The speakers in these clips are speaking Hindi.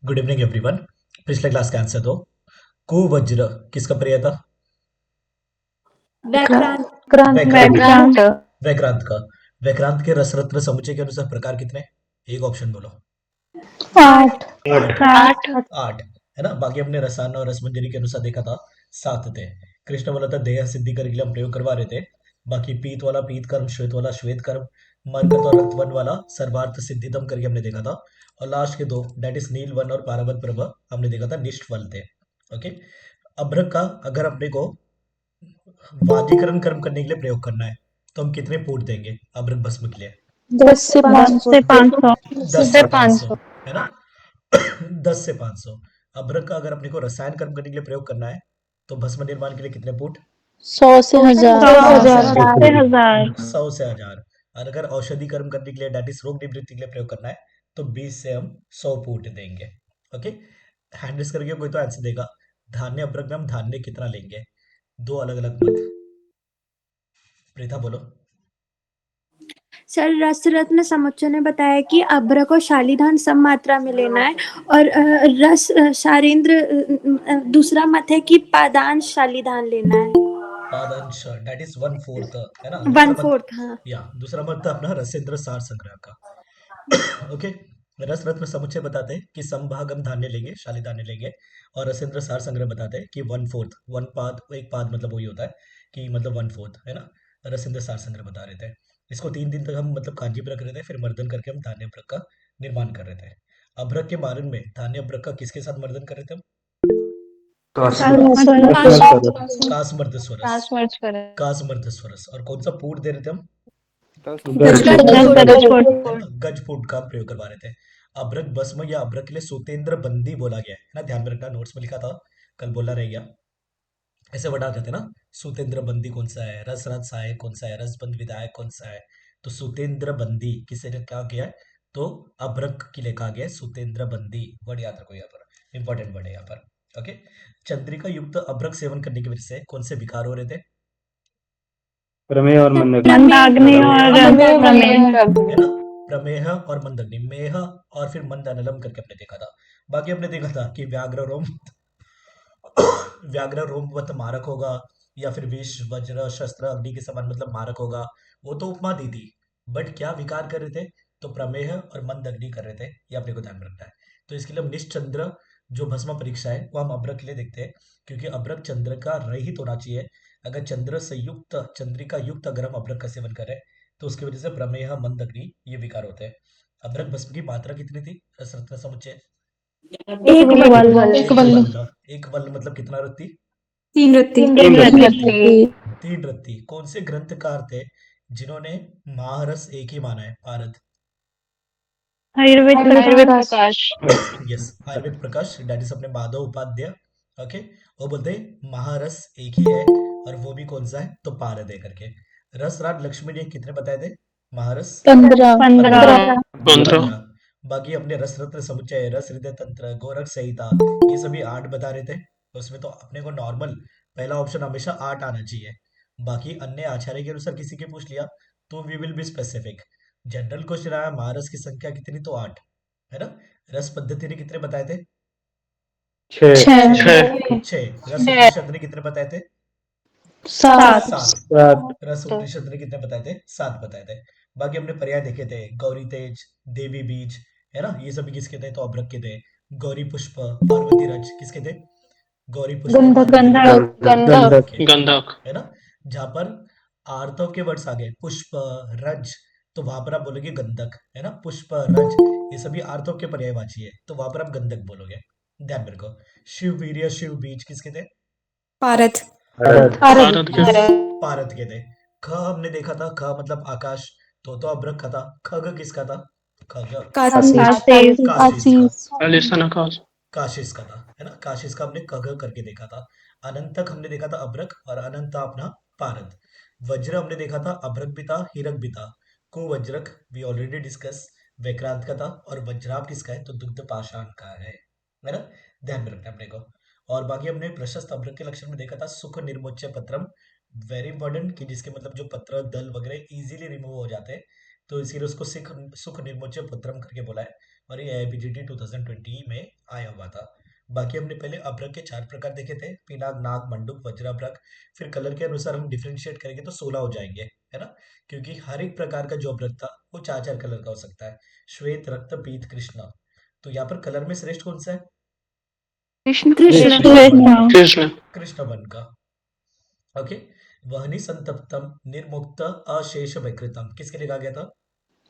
Good evening everyone. पिछले क्लास का आंसर दो। कुवज्र किसका पर्याय था? व्याक्रांत। वैक्रांत। वैक्रांत। वैक्रांत का। वैक्रांत के रसरत्न समुच्चय के अनुसार प्रकार कितने? एक ऑप्शन बोलो। आठ। आठ। आठ। आठ। आठ है ना। बाकी हमने रसायन और रसमंजरी के अनुसार देखा था, सात थे। कृष्ण बोला था देह सिद्धि करने के लिए हम प्रयोग करवा रहे थे। बाकी पीत वाला पीत कर्म, श्वेत वाला श्वेत कर्म, मरकत और रक्तवन वाला सर्वार्थ सिद्धिदम करके हमने देखा था। और लास्ट के दो डेट इज नील वन और पारावत प्रभ हमने देखा था निष्ठ फल थे। ओके। अभ्रक का अगर अपने को वादीकरण कर्म करने के लिए प्रयोग करना है तो हम कितने फूट देंगे अभ्रक भस्म के लिए? 10 से 500। 10 से से 500 500। है ना। 10 से 500। अभ्रक का अगर अपने को रसायन कर्म करने के लिए प्रयोग करना है तो भस्म निर्माण के लिए कितने फूट? 100 से 1000। 100 से 1000। 100 से 1000। और अगर औषधि कर्म करने के लिए डेट इज रोग निवृत्ति के लिए प्रयोग करना है तो 20 से हम 100 फूट देंगे। ओके। हैंडल्स करके कोई तो आंसर देगा। धान्य अभ्रक में हम धान्य कितना लेंगे? दो अलग अलग मत। प्रीता बोलो। सर रसरत्न समुच्चय ने बताया कि अभ्रक और शालीधान सम मात्रा में लेना है। और रस शारेंद्र दूसरा मत है कि पादांश शालीधान लेना है। पादंश डेट इज वन फोर्थ है ना। दूसरा वन मत। फोर्थ हाँ। या दूसरा मत था अपना रसेंद्र सार संग्रह का। ओके। रस रत्न समुच्चय बताते हैं कि समभाग हम धान्य लेंगे, शाली धान्य लेंगे। और रसेंद्र सार संग्रह बताते हैं कि वन फोर्थ, वन पाद, एक पाद मतलब वही होता है कि मतलब वन फोर्थ है ना। रसेंद्र सार संग्रह बता रहे थे। इसको 3 दिन तक हम मतलब कांजी पर रख रहे थे, फिर मर्दन करके हम धान्य अभ्रक का निर्माण कर रहे थे। अभ्रक के मारन में धान्य अभ्रक का किसके साथ मर्दन कर रहे थे हम? कासमर्द स्वरस। ट्रांसमर्च करें। कासमर्द स्वरस। और कौन सा फूड दे रहे थे हम? गज गज है ना, गज फूड का प्रयोग करवा रहे थे। अभ्रक भस्म या अभ्रक के लिए सूतेंद्र बंदी बोला गया है ना। ध्यान में रखना, नोट्स में लिखा था, कल बोला रह गया। ऐसे वर्ड आ जाते हैं ना। सूतेंद्र बंदी कौन सा है, रस रथ सहायक कौन सा है, रसबंद विधायक कौन सा है। तो सूतेंद्र बंदी किसे ने क्या किया है? तो अभ्रक के लिए कहा गया है सूतेंद्र बंदी। वर्ड याद रखो यहाँ पर, इंपॉर्टेंट वर्ड है यहाँ पर। ओके। चंद्रिका युक्त अभ्रक सेवन करने की वजह से कौन से विकार हो रहे थे? प्रमेय और मंदग्नि। मंदाग्नि प्रमेह और प्रमेय। है ना। प्रमेह और मंदग्नि, मेह और फिर मंद अनलम करके हमने देखा था। बाकी हमने देखा था कि व्याघ्र रोम व्याघ्र रोमवत मारक होगा, या फिर विष वज्र शस्त्र अग्नि के समान मतलब मारक होगा। वो तो उपमा दी थी। बट क्या विकार कर रहे थे? तो प्रमेह और मंद अग्नि कर रहे थे। ये अपने को ध्यान में रखना है। तो इसके लिए हम निश्चंद्र जो भस्म परीक्षा है वो हम अभ्रक के लिए देखते हैं, क्योंकि अभ्रक चंद्र का रहित होना चाहिए। अगर चंद्र से युक्त, चंद्रिका युक्त अगर हम अभ्रक का सेवन करें तो उसकी वजह से प्रमेह मंद अग्नि ये विकार होते हैं। अभ्रक भस्म की मात्रा कितनी थी रसरत्न समुच्चय? एक वल। बल। एक वल्ल। एक वल्ल मतलब कितना रत्ती? 3 रत्ती। 3 रत्ती। 3 रत्ती। कौन से ग्रंथकार थे जिन्होंने महारस एक ही माना है? Bharat. Ayurveda Prakash. Prakash. Yes, Ayurveda Prakash that is अपने माधव उपाध्याय। ओके। वो बोलते हैं महारस एक ही है, और वो भी कौन सा है तो पारद है करके। रस राग लक्ष्मी ने कितने बताए थे महारस? 15। 15। 15। 15। बाकी अपने रस रत्न समुच्चय, रस हृदय तंत्र, गोरख संहिता, ये सभी 8 बता रहे थे। उसमें तो अपने को नॉर्मल पहला ऑप्शन हमेशा 8 आना चाहिए। बाकी अन्य आचार्य के अनुसार किसी के पूछ लिया तो we will be specific. General question आया महारस की संख्या कितनी, तो 8 है ना। रस पद्धति ने कितने बताए थे? 6। 6। 6। रस उपनिषद ने कितने बताए थे? 7। 7। 7। रस उपनिषद ने कितने बताए थे? 7 बताए थे। बाकी हमने पर्याय देखे थे, गौरी तेज, देवी बीज, है ना, ये सभी किसके थे तो अभ्रक के थे। गौरी पुष्प, पार्वती रज किसके थे? गौरी पुष्प, पार्वती रज गंधक। अभ्रक गंधक। के, गंधक है ना। जहां पर आर्तव के वर्ड्स आ गए पुष्प, रज, तो वहां पर आप बोलोगे गंधक है ना। पुष्प, रज ये सभी आर्तव के पर्यायवाची है, तो वहां पर आप गंधक बोलोगे। ध्यान में रखो। शिव वीर्य, शिव बीज किसके थे? पारद। भारत। भारत के। भारत के थे। ख हमने देखा था, ख मतलब आकाश, तो अभ्रक का था। खग किसका था? खग काशी। आशीष। काशिश का। काशिश का था है ना। काशिश का हमने कग करके देखा था। अनंतक हमने देखा था अभ्रक, और अनंत अपना पारद। वज्र हमने देखा था अभ्रक भी था, हिरक भी था। कुवज्रक वी ऑलरेडी डिस्कस, विक्रांत का था। और वज्राप किसका है तो दुग्ध पाषाण का है ना। ध्यान में रखना अपने को। और बाकी हमने प्रशस्त अभ्रक के लक्षण में देखा था सुख निर्मोच्य पत्रम। वेरी इंपॉर्टेंट कि जिसके मतलब जो पत्र दल वगैरह इजीली रिमूव हो जाते हैं, तो इसीलिए उसको सुख सुख निर्मोच्य पत्रम करके बोला है। और ये AIPGT 2020 में आया हुआ था। बाकी हमने पहले अभ्रक के 4 प्रकार देखे थे, पिनाक, नाग, मंडूक, वज्राभ्रक। फिर कलर के अनुसार हम डिफरेंशिएट करेंगे तो 16 हो जाएंगे, है ना? क्योंकि हर एक प्रकार का जो अभ्रक था वो 4-4 कलर का हो सकता है। श्वेत, रक्त, पीत, कृष्ण। तो यहाँ पर कलर में श्रेष्ठ कौन सा है? कृष्ण कृष्ण। कृष्ण कृष्ण कृष्ण वन का। ओके। वहनी संतप्तम निर्मुक्त अशेष विकृतम किसके लिए कहा गया था?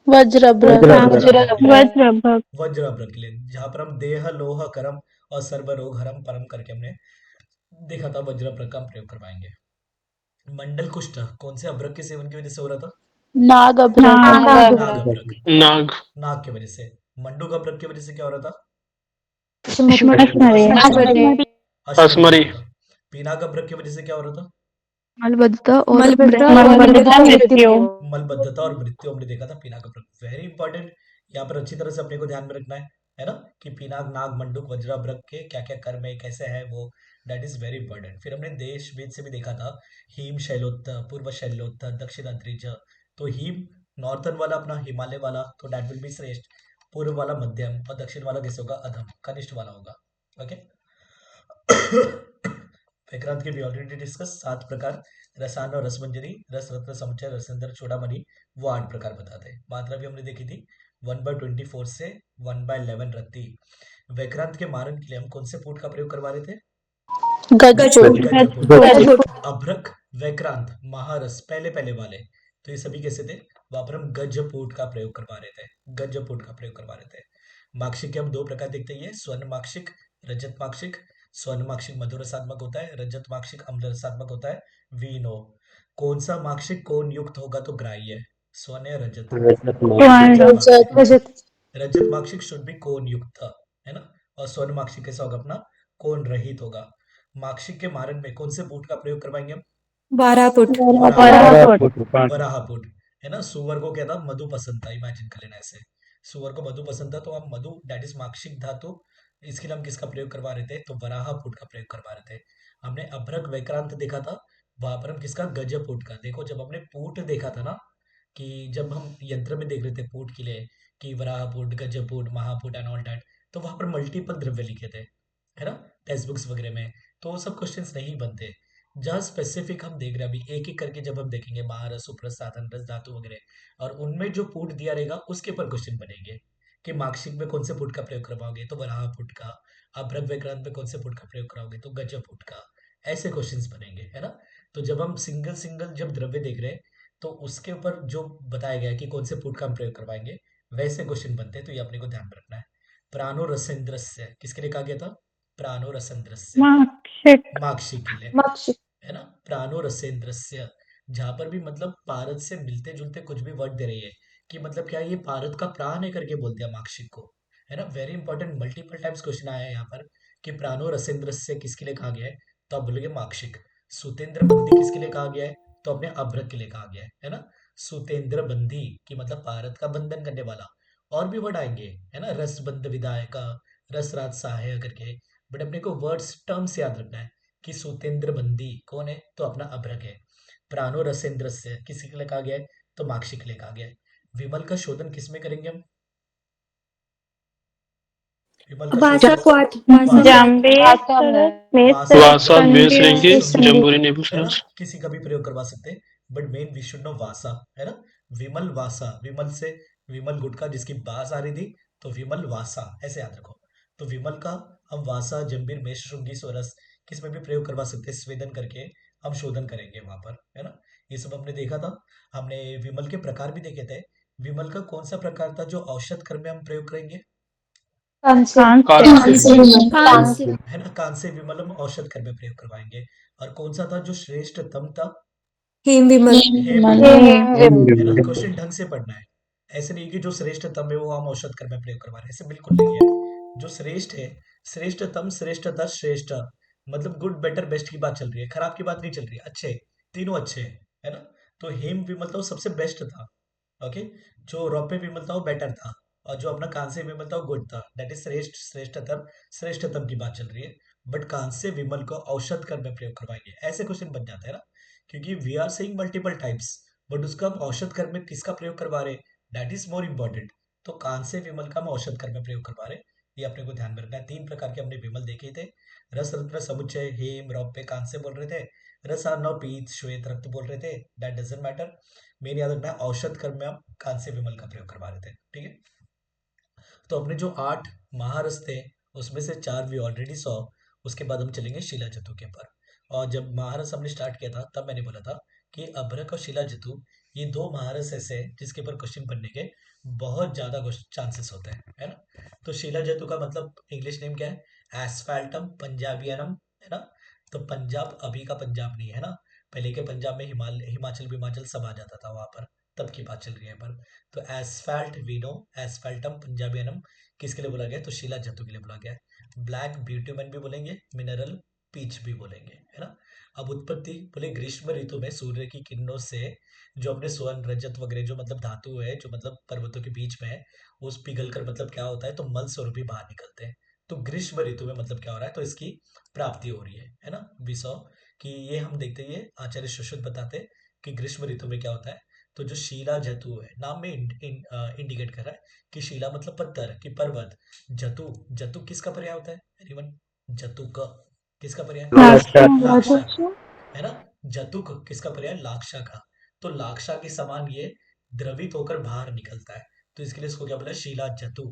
वज्रभ्रक वज्राभ्रक। वज्रभ्रक वज्राभ्रक के लिए, जहां पर हम देह लोह करम और सर्वरोग हरम परम करके हमने देखा था, वज्राभ्रक का हम प्रयोग करवाएंगे। मंडल कुष्ठ कौन से अभ्रक के सेवन की वजह से हो रहा था? नागभ्रक नाग अभ्रक। नाग नाग की वजह से। मंडूक अभ्रक की वजह से क्या हो रहा था? स्मृति अश्मरी असमरी हो रहा था। पीनाक अभ्रक की वजह से क्या हो रहा था? मलबद्धता और मृत्यु मलबद्धता और मृत्यु हमने देखा था पीनाक अभ्रक। Very important. यहाँ पर अच्छी तरह से अपने को ध्यान में रखना है ना? कि पीनाक, नाग, मंडूक, वज्राभ्रक के क्या क्या कर्म है, कैसे है वो, दैट इज वेरी इंपॉर्टेंट। फिर हमने देश वेद से भी देखा था, हिम शैलोत्त, पूर्व शैलोत्त, दक्षिण अंतरिक्ष। तो हिम नॉर्थन वाला अपना हिमालय वाला, तो दैट विल बी श्रेष्ठ। पूर्व वाला मध्यम, और दक्षिण वाला कैसे होगा? अधम, कनिष्ठ वाला होगा। ओके। विक्रांत के भी ऑलरेडी डिस्कस 7 प्रकार, रसायन और रसमंजरी, रस, रत्न, समुच्चय, रसेंद्र, चूड़ामणि, वो 8 प्रकार बताते हैं। मात्रा भी हमने देखी थी, 1/24 से 1/11 रत्ती। विक्रांत के मारन के लिए हम कौन से पुट का प्रयोग करवा रहे थे? गजपुट। अभ्रक, वैक्रांत, महारस, पहले पहले वाले, तो ये सभी कैसे थे? वहां पर हम गजपुट का प्रयोग करवा रहे थे, गजपुट का प्रयोग करवा रहे थे। माक्षिक के हम 2 प्रकार देखते हैं, स्वर्ण माक्षिक, रजत माक्षिक। स्वर्ण माक्षिक मधुर रसात्मक होता है, रजत माक्षिक अम्ल रसात्मक होता है। वीनो। कौन सा माक्षिक कौन युक्त होगा तो ग्राह्य है? स्वर्ण या रजत? रजत माक्षिक शुड बी कोण युक्त, है ना? और स्वर्ण माक्षिक कैसा होगा अपना? कोण रहित होगा। माक्षिक के मारन में कौन से पुट का प्रयोग करवाएंगे हम? वारापुट। वराहपुट, है ना? सुअर को क्या था? मधु पसंद था, इमेजिन कर लेना ऐसे। सुअर को मधु पसंद था, तो हम मधु दैट इज माक्षिक धातु, इसके लिए हम किसका प्रयोग करवा रहे थे? तो वराहपुट का प्रयोग करवा रहे थे। हमने अभ्रक वैक्रांत देखा था, वहां पर हम किसका? गजपुट का। देखो जब हमने पुट देखा था ना, कि जब हम यंत्र में देख रहे थे पुट के लिए, कि वराहपुट, गजपुट, महापुट एंड ऑल दैट, तो वहां पर मल्टीपल द्रव्य लिखे थे, है ना? टेक्स्ट बुक्स वगैरह में तो वो सब क्वेश्चंस नहीं बनते। जहाँ स्पेसिफिक हम देख रहे हैं अभी, एक एक करके जब हम देखेंगे, महारस, उपरस, साधन रस, धातु वगैरह, और उनमें जो पुट दिया रहेगा उसके ऊपर क्वेश्चन बनेंगे, कि मार्कशीट में कौन से पुट का प्रयोग करवाओगे? तो वराह पुट का। अभ्रक विक्रांत में कौन से पुट का प्रयोग कराओगे? तो गज पुट का। ऐसे क्वेश्चंस बनेंगे, है ना? तो जब हम सिंगल सिंगल जब द्रव्य देख रहे हैं, तो उसके ऊपर जो बताया गया है कि कौन से पुट का हम प्रयोग करवाएंगे, वैसे क्वेश्चन बनते हैं। तो ये अपने को ध्यान में रखना है। प्राणो रसेंद्रस्य किसके लिए कहा गया था? प्राणो रसेंद्रस्य, माक्षिक के लिए, है ना? प्राणो रसेंद्रस्य, जहां पर भी मतलब पारद से मिलते जुलते कुछ भी वर्ड दे रही है, कि मतलब क्या ये पारद का प्राण है करके बोलते हैं माक्षिक को, है ना? Very important, multiple times question आया है यहाँ पर, कि प्राणो रसेंद्रस्य किसके लिए कहा गया है? तो आप बोलोगे माक्षिक। सुतेंद्र बंदी किसके लिए कहा गया है? तो अपने अभ्रक के लिए कहा गया है ना? सुतेंद्र बंदी की मतलब पारद का बंधन करने वाला। और भी वर्ड आएंगे, है ना? रस बंध विधायक, रस राज सहाय करके। बट अपने को वर्ड्स टर्म्स याद रखना है, कि सुतेंद्र बंदी कौन है? तो अपना अभ्रक है। प्राणो रसेंद्र से किसी के लिए कहा गया है? तो माक्षी के लिए कहा गया है। विमल का शोधन किसमें करेंगे हम? विमल का वासा शोधन क्वाथ, वासा द्वेष रहेंगे जम्बूरी है ना? नेबुसरस किसी का भी प्रयोग करवा सकते हैं, but main we should know vasa, है ना? विमल वासा, विमल से विमल गुटका जिसकी बास आ रही थी, तो विमल वासा ऐसे याद रखो। तो विमल का हम वासा, जंबीर, मेष, श्रृंगी, स्वरस किस में भी प्रयोग करवा सकते हैं, स्वेदन करके हम शोधन करेंगे वहां पर, है ना? ये सब हमने देखा था। हमने विमल के प्रकार भी देखे थे। विमल का कौन सा प्रकार था जो औषध कर्म में हम प्रयोग करेंगे? कांस्य। है ना? कांस्य विमल हम औषध कर्म में प्रयोग करवाएंगे। और कौन सा था जो श्रेष्ठतम था? हेम विमल। हेम विमल, है ना? क्वेश्चन ढंग से पढ़ना है। ऐसे नहीं कि जो श्रेष्ठतम है वो हम औषध कर्म में प्रयोग करवा रहे हैं, ऐसे बिल्कुल नहीं है। जो श्रेष्ठ है, श्रेष्ठतम, श्रेष्ठतर, श्रेष्ठ, मतलब गुड, बेटर, बेस्ट की बात चल रही है, खराब की बात नहीं चल रही है। अच्छे, तीनों अच्छे हैं, है ना? तो हेम विमल था वो सबसे बेस्ट था। ओके। जो रौप्य विमल था वो बेटर था, और जो अपना कांस्य विमल था वो गुड था। दैट इज श्रेष्ठ, श्रेष्ठतम, श्रेष्ठतम की बात चल रही है। बट कांस्य विमल को औषध कर्म में प्रयोग करवाएंगे, ऐसे क्वेश्चन बन जाते हैं ना? क्योंकि we are saying multiple types, but उसका हम औषध कर्म में किसका प्रयोग करवा रहे हैं, दैट इज मोर इम्पोर्टेंट। तो कांस्य विमल का हम औषध कर में प्रयोग करवा रहे हैं, ये अपने को ध्यान में रखना है। 3 प्रकार के हमने विमल देखे थे, रस रत्न समुच्चय हेम रौप्य कांस्य बोल रहे थे, रस अर्णव पीत श्वेत रक्त बोल रहे थे, दैट डजंट मैटर। मेन याद रखना है औषध कर्म में हम कांस्य विमल का प्रयोग करवा रहे थे, ठीक है। तो अपने जो 8 महारस थे उसमें से 4 वी ऑलरेडी सॉ। उसके बाद हम चलेंगे शिला जतु के ऊपर। और जब महारस हमने स्टार्ट किया था तब मैंने बोला था कि अभ्रक और शिला जतु ये 2 महारस ऐसे हैं जिसके ऊपर क्वेश्चन बनने के बहुत ज्यादा चांसेस होते हैं, है ना। तो शिला जतु का मतलब इंग्लिश नेम क्या है, एस्फाल्टम पंजाबियनम, है ना। तो पंजाब अभी का पंजाब नहीं है ना, पहले के पंजाब में हिमाचल हिमाचल सब आ जाता था वहां पर, तब की बात चल रही है पर। तो एसफाल्ट वीनो एसफाल्टम पंजाबियनम किसके लिए बोला गया, तो शिला जतु के लिए बोला गया है। ब्लैक ब्यूटुमेन भी बोलेंगे, मिनरल पीच भी बोलेंगे, है ना। अब उत्पत्ति बोले ग्रीष्म ऋतु में सूर्य की किरणों से जो अपने स्वर्ण रजत वगैरह जो मतलब धातु है जो मतलब पर्वतों के बीच में है, उस पिघल कर मतलब क्या होता है, तो मल स्वरूप भी बाहर निकलते हैं। तो ग्रीष्म ऋतु में मतलब क्या हो रहा है, तो इसकी प्राप्ति हो रही है ना। विसौ कि ये हम देखते ही आचार्य सुश्रुत बताते हैं कि ग्रीष्म ऋतु में क्या होता है। तो जो शीला जतु है नाम में इंडिकेट कर रहा है कि शीला मतलब पत्थर कि पर्वत, जतु जतु किसका पर्याय होता है एनीवन, जतुक किसका पर्याय, लाक्षा लाक्षा का, है ना। जतुक किसका पर्याय, लाक्षा का। तो लाक्षा के समान ये द्रवित होकर बाहर निकलता है, तो इसके लिए इसको क्या बोला है, शीला जतु।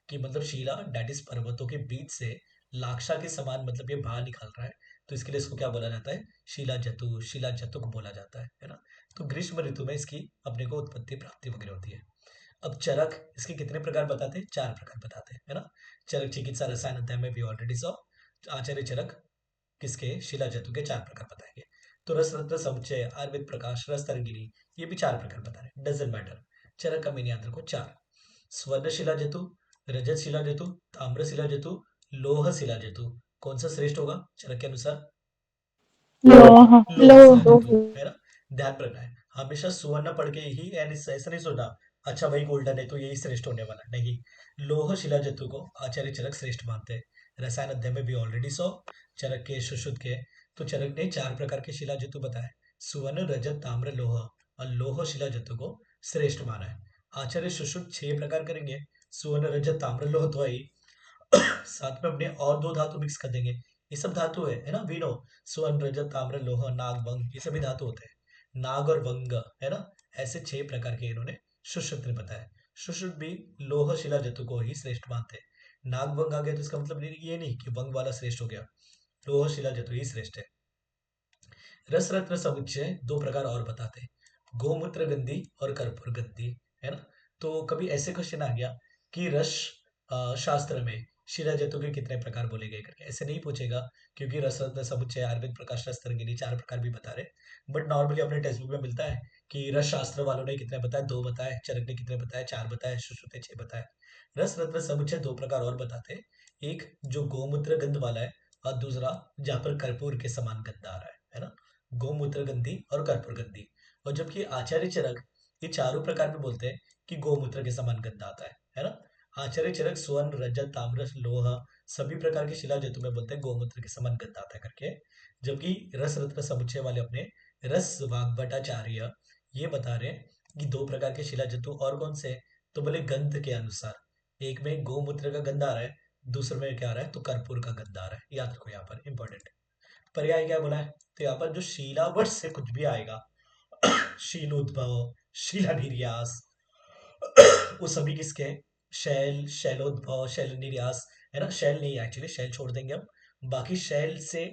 कि मतलब शीला डेट इज पर्वतों के बीच से लाक्षा के समान मतलब ये बाहर निकल रहा है, तो इसके लिए इसको क्या बोला जाता है, शीला जतु शिला जतुक बोला जाता है ना। तो ग्रीष्म ऋतु में इसकी अपने को उत्पत्ति प्राप्ति वगैरह होती है। अब चरक इसके कितने प्रकार बताते हैं, 4 प्रकार बताते हैं, है ना। चरक चिकित्सा रसायन अध्याय में भी ऑलरेडी सौ आचार्य चरक किसके, शिला जतु के 4 प्रकार बताएंगे। तो रस रत्न समुच्चय आयुर्वेद प्रकाश रस तरंगिनी ये भी 4 प्रकार बता रहे, डजेंट मैटर। चरक का मेन याद रखो 4, स्वर्ण शिला जतु, रजत शिला जतु, ताम्र शिला जतु, लोह शिला जतु। कौन सा श्रेष्ठ होगा चरक के अनुसार, लोह लोह शिला जतु, है ना। ध्यान रखना है हमेशा सुवर्ण पढ़ के ही यानी ऐसा नहीं सोचना अच्छा वही गोल्डन है तो यही श्रेष्ठ होने वाला नहीं। लोह शिला जतु को आचार्य चरक श्रेष्ठ मानते हैं। रसायन अध्याय में भी ऑलरेडी सौ चरक के सुश्रुत के। तो चरक ने 4 प्रकार के शिला जतु बताए, सुवर्ण रजत ताम्र लोह, और लोह शिला जतु को श्रेष्ठ माना है। आचार्य सुश्रुत 6 प्रकार करेंगे, सुवर्ण रजत ताम्र लोह तो है ही, साथ में अपने और 2 धातु मिक्स कर देंगे। ये सब धातु है ना, वीनो स्वर्ण रजत ताम्र लोह नाग वंग ये सभी धातु होते हैं, नाग और वंग, है ना। ऐसे 6 प्रकार के इन्होंने सुश्रुत ने बताया। सुश्रुत भी लोह शिला जतु को ही श्रेष्ठ मानते हैं। नाग वंग आ गया तो इसका मतलब ये नहीं कि वंग वाला श्रेष्ठ हो गया, लोह शिला जतु ही श्रेष्ठ है। रस रत्न समुच्चय 2 प्रकार और बताते हैं, गोमूत्र गंधी और कर्पूर गंधी, है ना। तो कभी ऐसे क्वेश्चन आ गया कि रस शास्त्र में शिला जतु के कितने प्रकार बोले गए करके, ऐसे नहीं पूछेगा क्योंकि रस रत्न समुच्चय आयुर्वेद प्रकाश रस तरंगिनी 4 प्रकार भी बता रहे। बट नॉर्मली अपने टेक्स्ट बुक में मिलता है कि रस शास्त्र वालों ने कितने बताए, 2 बताए, चरक ने कितने बताए, 4 बताए, सुश्रुत ने 6 बताए। रस रत्न समुच्चय 2 प्रकार और बताते हैं, एक जो गोमूत्र गंध वाला है और दूसरा जहाँ पर कर्पूर के समान गंध आ रहा है ना। गोमूत्र गंधी और कर्पूर गंधी। और जबकि आचार्य चरक ये चारों प्रकार में बोलते हैं कि गोमूत्र के समान गंध आता है ना। आचार्य चरक स्वर्ण रजत ताम्र लोह सभी प्रकार के शिला जतु में बोलते हैं गोमूत्र के समान गंध आता है करके। जबकि रस रत्न समुच्चय वाले अपने रस वाग्भटाचार्य ये बता रहे हैं कि 2 प्रकार के शिला जतु और कौन से, तो बोले गंध के अनुसार एक में गोमूत्र का गंध आ रहा है, दूसरे में क्या आ रहा है, तो कर्पूर का गंध आ रहा है। याद रखो यहाँ पर इंपॉर्टेंट पर्याय क्या बोला है, तो यहाँ पर जो शीला वर्ड से कुछ भी आएगा शीलोद्भव शिला निर्यास वो सभी किसके हैं, शैल शैलोद्भव शैल निर्यास, है ना। शैल नहीं एक्चुअली शैल छोड़ देंगे हम, बाकी शैल से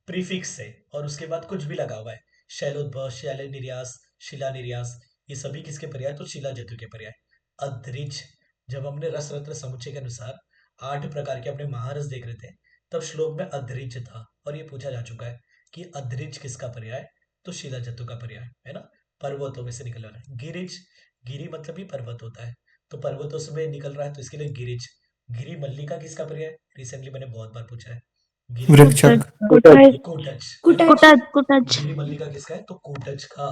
प्रीफिक्स से और उसके बाद कुछ भी लगा हुआ है, शैलोद्भव शैल निर्यास शिला निर्यास ये सभी किसके पर्याय, तो शिला जतु के पर्याय। अद्रिज जब हमने रस रत्न समुच्चय के अनुसार 8 प्रकार के अपने महारस देख रहे थे तब श्लोक में अद्रिज था और ये पूछा जा चुका है कि अद्रिज किसका पर्याय, तो शिला जतु का पर्याय, है ना। पर्वतों में से निकल रहा है गिरिज, गिरी मतलब ही पर्वत होता है, तो पर्वतों से में निकल रहा है तो इसके लिए गिरिज। गिरी मल्लिका किसका पर्याय, रिसेंटली मैंने बहुत बार पूछा है, गिरी वृक्षक। कुटज कूटज, है ना। कुटज। कुटज कुटज गिरी मल्लिका किसका है, तो कूटज का,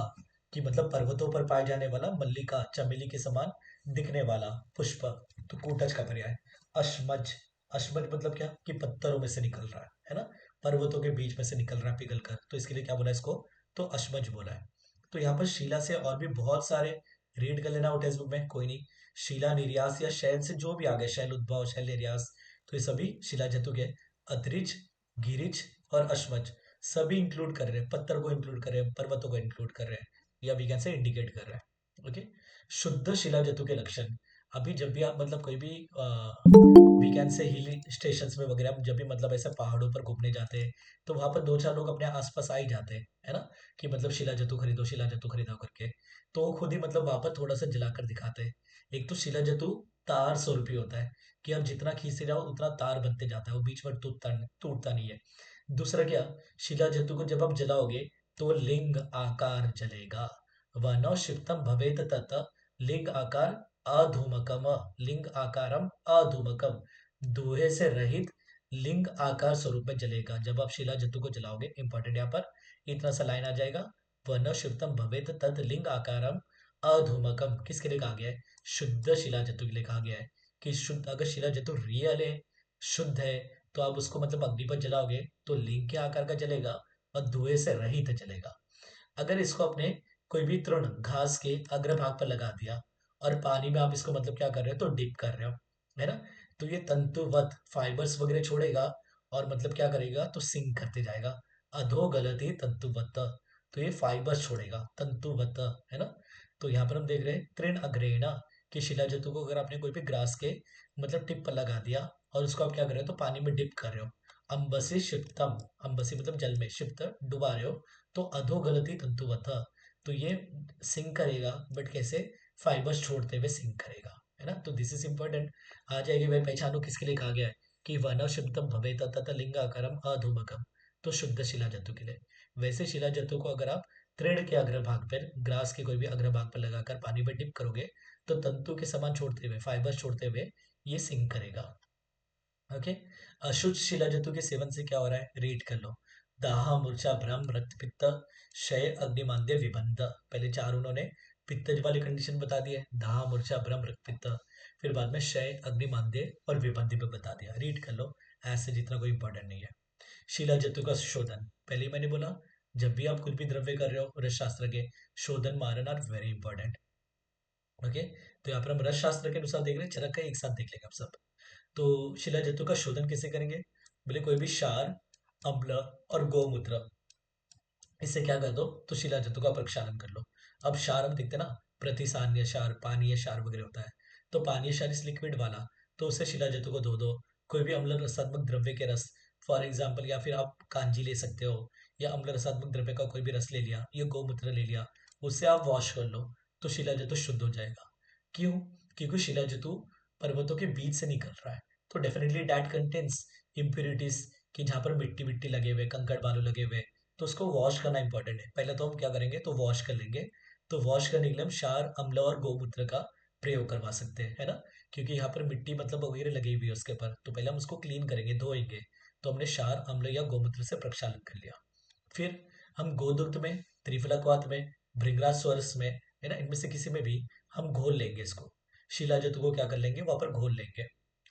कि मतलब पर्वतों पर पाए जाने वाला मल्लिका चमेली के समान दिखने वाला पुष्प, तो कूटज का पर्याय। अश्मज, अश्मज मतलब क्या, कि पत्थरों में से निकल रहा है ना, पर्वतों के बीच में से निकल रहा है पिघल कर, तो इसके लिए क्या बोला इसको, तो अश्मज बोला है। तो यहाँ पर शिला से और भी बहुत सारे रीड कर लेना वो टेक्स्ट बुक में, कोई नहीं। शिला निर्यास या शैल से जो भी आ गए, शैल उद्भव, शैल निर्यास, तो ये सभी शिला जतुक है। अतरिज, गिरिज और अश्मज सभी इंक्लूड कर रहे हैं, पत्थर को इंक्लूड कर रहे हैं, पर्वतों को इंक्लूड कर रहे हैं, या वी कैन से इंडिकेट कर रहे हैं। ओके। शुद्ध शिला जतु के लक्षण। अभी जब भी आप मतलब कोई भी वी कैन से हिल स्टेशंस में वगैरह जब भी मतलब ऐसे पहाड़ों पर घूमने जाते हैं, तो वहां पर दो चार लोग अपने आसपास आ ही जाते हैं, है ना, कि मतलब शिला जतु खरीदो, शिला जतु खरीदो करके। तो वो खुद ही मतलब वहां पर थोड़ा सा जलाकर दिखाते हैं। एक तो शिला जतु तार स्वरूपी होता है, कि आप जितना खींचते जाओ उतना तार बनते जाता है, वो बीच में टूटता नहीं है। दूसरा क्या, शिला जतु को जब आप जलाओगे तो वो लिंग आकार जलेगा। वनो क्षिप्तम भवेत तत लिंग आकार अधूमकम, लिंग आकारम अधूमकम, धुएं से रहित लिंग आकार स्वरूप में जलेगा। जब आप शिला जतु को जलाओगे, इंपॉर्टेंट यहाँ पर इतना सा लाइन आ जाएगा, वर्ण शिवतम भवेत तद लिंग आकारम अधूमकम, किसके लिए कहा गया है? शुद्ध शिला जतु के लिए कहा गया है। कि शुद्ध, अगर शिला जतु रियल है, शुद्ध है, तो आप उसको मतलब अग्नि पर जलाओगे तो लिंग के आकार का जलेगा और धुएं से रहित जलेगा। अगर इसको अपने कोई भी तृण घास के अग्रभाग पर लगा दिया और पानी में आप इसको मतलब क्या कर रहे हो, तो डिप कर रहे हो, है ना, तो ये तंतुवत फाइबर्स वगैरह छोड़ेगा और मतलब क्या करेगा, तो सिंक करते जाएगा। अधो गलती तंतुवत, तो ये फाइबर्स छोड़ेगा, तंतुवत, है ना। तो यहाँ पर हम देख रहे हैं तृण अग्रेणा, कि शिला जतु को अगर आपने कोई भी ग्रास के मतलब टिप पर लगा दिया और उसको आप क्या कर रहे हो, तो पानी में डिप कर रहे हो। अंबसी क्षिप्तम, अंबसी मतलब जल में, क्षिप्त डुबा रहे हो, तो अधोगलति तंतुवत, तो ये सिंक करेगा, बट कैसे, फाइबर्स छोड़ते हुए सिंक करेगा, है ना। तो दिस इज इंपॉर्टेंट। आ जाएगी भाई, पहचानो किसके लिए कहा गया है, कि वन शुद्धम भवेत तथा लिंगाकारम अधूमकम, तो शुद्ध शिला जंतु के लिए। वैसे शिला जंतु को अगर आप तृण के अग्रभाग पर, ग्रास के कोई भी अग्रभाग पर लगाकर पानी में डिप करोगे, तो तंतु के समान छोड़ते हुए, फाइबर्स छोड़ते हुए ये सिंक करेगा। ओके। अशुद्ध शिला जंतु के सेवन से क्या हो रहा है, रीड कर लो। दाह, मूर्छा, भ्रम, रक्त पित्त, क्षय, अग्निमांद्य, विबंध। पहले चार उन्होंने पित्त वाली कंडीशन बता दी है, दाह, मूर्छा, भ्रम, रक्त पित्त, फिर बाद में क्षय, अग्निमांद्य और विबंधी पे बता दिया, रीड कर लो। ऐसे जितना कोई इंपॉर्टेंट नहीं है। शिला जंतु का शोधन, पहले ही मैंने बोला, जब भी आप कुछ भी द्रव्य कर रहे हो रस शास्त्र के, शोधन मारन आर वेरी इंपॉर्टेंट। ओके। तो यहाँ पर हम रस शास्त्र के अनुसार देख रहे हैं, चरक का एक साथ देख लेंगे आप सब। तो शिला जंतु का शोधन कैसे करेंगे, बोले कोई भी क्षार, अम्ल और गौमूत्र, इससे क्या कर दो, तो शिला जंतु का प्रक्षालन कर लो। अब क्षार हम देखते ना, प्रतिसान्य क्षार, पानीय क्षार वगैरह होता है, तो पानीय क्षार इस लिक्विड वाला, तो उससे शिला जंतु को धो दो। कोई भी अम्ल रसात्मक द्रव्य के रस, फॉर एग्जाम्पल, या फिर आप कांजी ले सकते हो, या अम्ल रसात्मक द्रव्य का कोई भी रस ले लिया, या गौमूत्र ले लिया, उससे आप वॉश कर लो, तो शिला जंतु शुद्ध हो जाएगा। क्यों? क्योंकि शिला जंतु पर्वतों के बीच से निकल रहा है, तो डेफिनेटली डैट कंटेन्स इम्प्यूरिटीज, कि जहाँ पर मिट्टी मिट्टी लगे हुए, कंकड़ बालू लगे हुए, तो उसको वॉश करना इंपॉर्टेंट है। पहले तो हम क्या करेंगे, तो वॉश कर लेंगे। तो वॉश करने के लिए हम क्षार, अम्ल और गौमूत्र का प्रयोग करवा सकते हैं, है ना, क्योंकि यहाँ पर मिट्टी मतलब वगैरह लगी हुई है उसके ऊपर, तो पहले हम उसको क्लीन करेंगे, धोएंगे। तो हमने क्षार, अम्ल या गौमूत्र से प्रक्षालन कर लिया। फिर हम गोदुग्ध में, त्रिफलाक्वाथ में, भृंगराज में, है ना, इनमें से किसी में भी हम घोल लेंगे इसको। शिला जंतु को क्या कर लेंगे, वहां पर घोल लेंगे।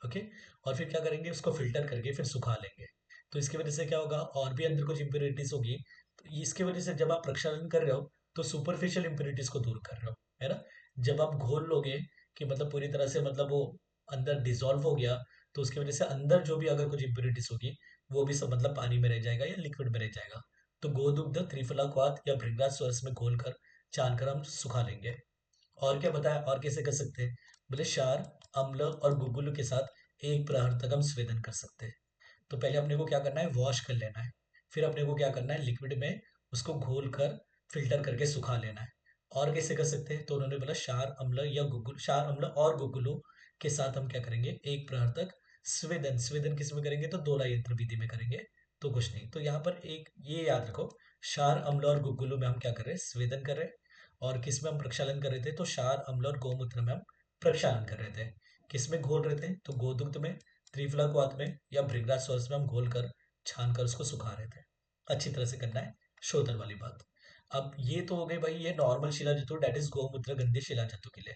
ओके। और फिर क्या करेंगे, उसको फिल्टर करके फिर सुखा लेंगे। तो इसकी वजह से क्या होगा, और भी अंदर कुछ इम्प्योरिटीज होगी, तो इसकी वजह से जब आप प्रक्षालन कर रहे हो, तो सुपरफिशियल इम्प्योरिटीज को दूर कर रहे हो, है ना। जब आप घोल लोगे, कि मतलब पूरी तरह से मतलब वो अंदर डिसॉल्व हो गया, तो उसकी वजह से अंदर जो भी अगर कुछ इम्प्योरिटीज होगी, वो भी सब मतलब पानी में रह जाएगा या लिक्विड में रह जाएगा। तो गोदुग्ध, त्रिफलाक्वाथ या भृंगराज में घोल कर, छान कर हम सुखा लेंगे। और क्या बताया, और कैसे कर सकते हैं, बोले क्षार, अम्ल और गुगुल के साथ एक प्रहर तक हम स्वेदन कर सकते हैं। तो पहले अपने को क्या करना है, वॉश कर लेना है। फिर अपने को क्या करना है, लिक्विड में उसको घोल कर फिल्टर करके सुखा लेना है। और कैसे कर सकते हैं, तो उन्होंने बोला क्षार, अम्ल या गुगुल, क्षार, अम्ल और गुगुलों के साथ हम क्या करेंगे, एक प्रहर तक स्वेदन। स्वेदन किस में करेंगे, तो दोला यंत्र विधि में करेंगे। तो कुछ नहीं, तो यहाँ पर एक ये याद रखो, क्षार, अम्ल और गुगुलों में हम क्या कर रहे हैं, स्वेदन कर रहे हैं। और किस में हम प्रक्षालन कर रहे थे, तो क्षार, अम्ल और गौमूत्र में हम प्रक्षालन कर रहे थे। किस में घोल रहे थे, तो गोदुग्ध में, त्रिफलाक्वाथ में या भृंगराज सोर्स में हम घोल कर, छान कर उसको सुखा रहे थे। अच्छी तरह से करना है, शोधन वाली बात। अब ये तो हो गई भाई, ये नॉर्मल शिला जंतु, डेट इज गौमूत्र गंधी शिला जंतु के लिए।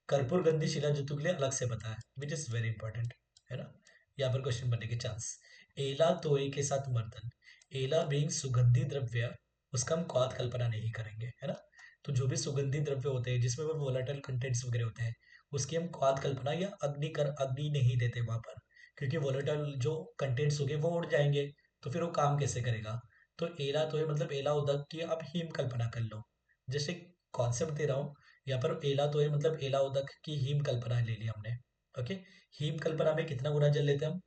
कर्पूर गंधी शिला जंतु के लिए अलग से बताया, विच इज वेरी इंपॉर्टेंट, है ना। यहाँ पर क्वेश्चन बनने के चांस। एला तोय के साथ मर्दन, एला बीइंग सुगंधी द्रव्य, उसका हम क्वाथ कल्पना नहीं करेंगे, है ना। तो जो भी सुगंधी द्रव्य होते हैं, जिसमें वो वोलेटाइल कंटेंट्स वगैरह होते हैं, उसकी हम क्वाद कल्पना या अग्नि नहीं देते वहां पर, क्योंकि वोलेटाइल जो कंटेंट्स हो गए वो उड़ जाएंगे, तो फिर वो काम कैसे करेगा। तो एला तो है मतलब एला उदक की आप हीम कल्पना कर लो, जैसे कॉन्सेप्ट दे रहा हूँ यहाँ पर। एला तो है मतलब एला उदक की हीम कल्पना ले ली हमने। ओके, हीम कल्पना में कितना गुना जल लेते हैं हम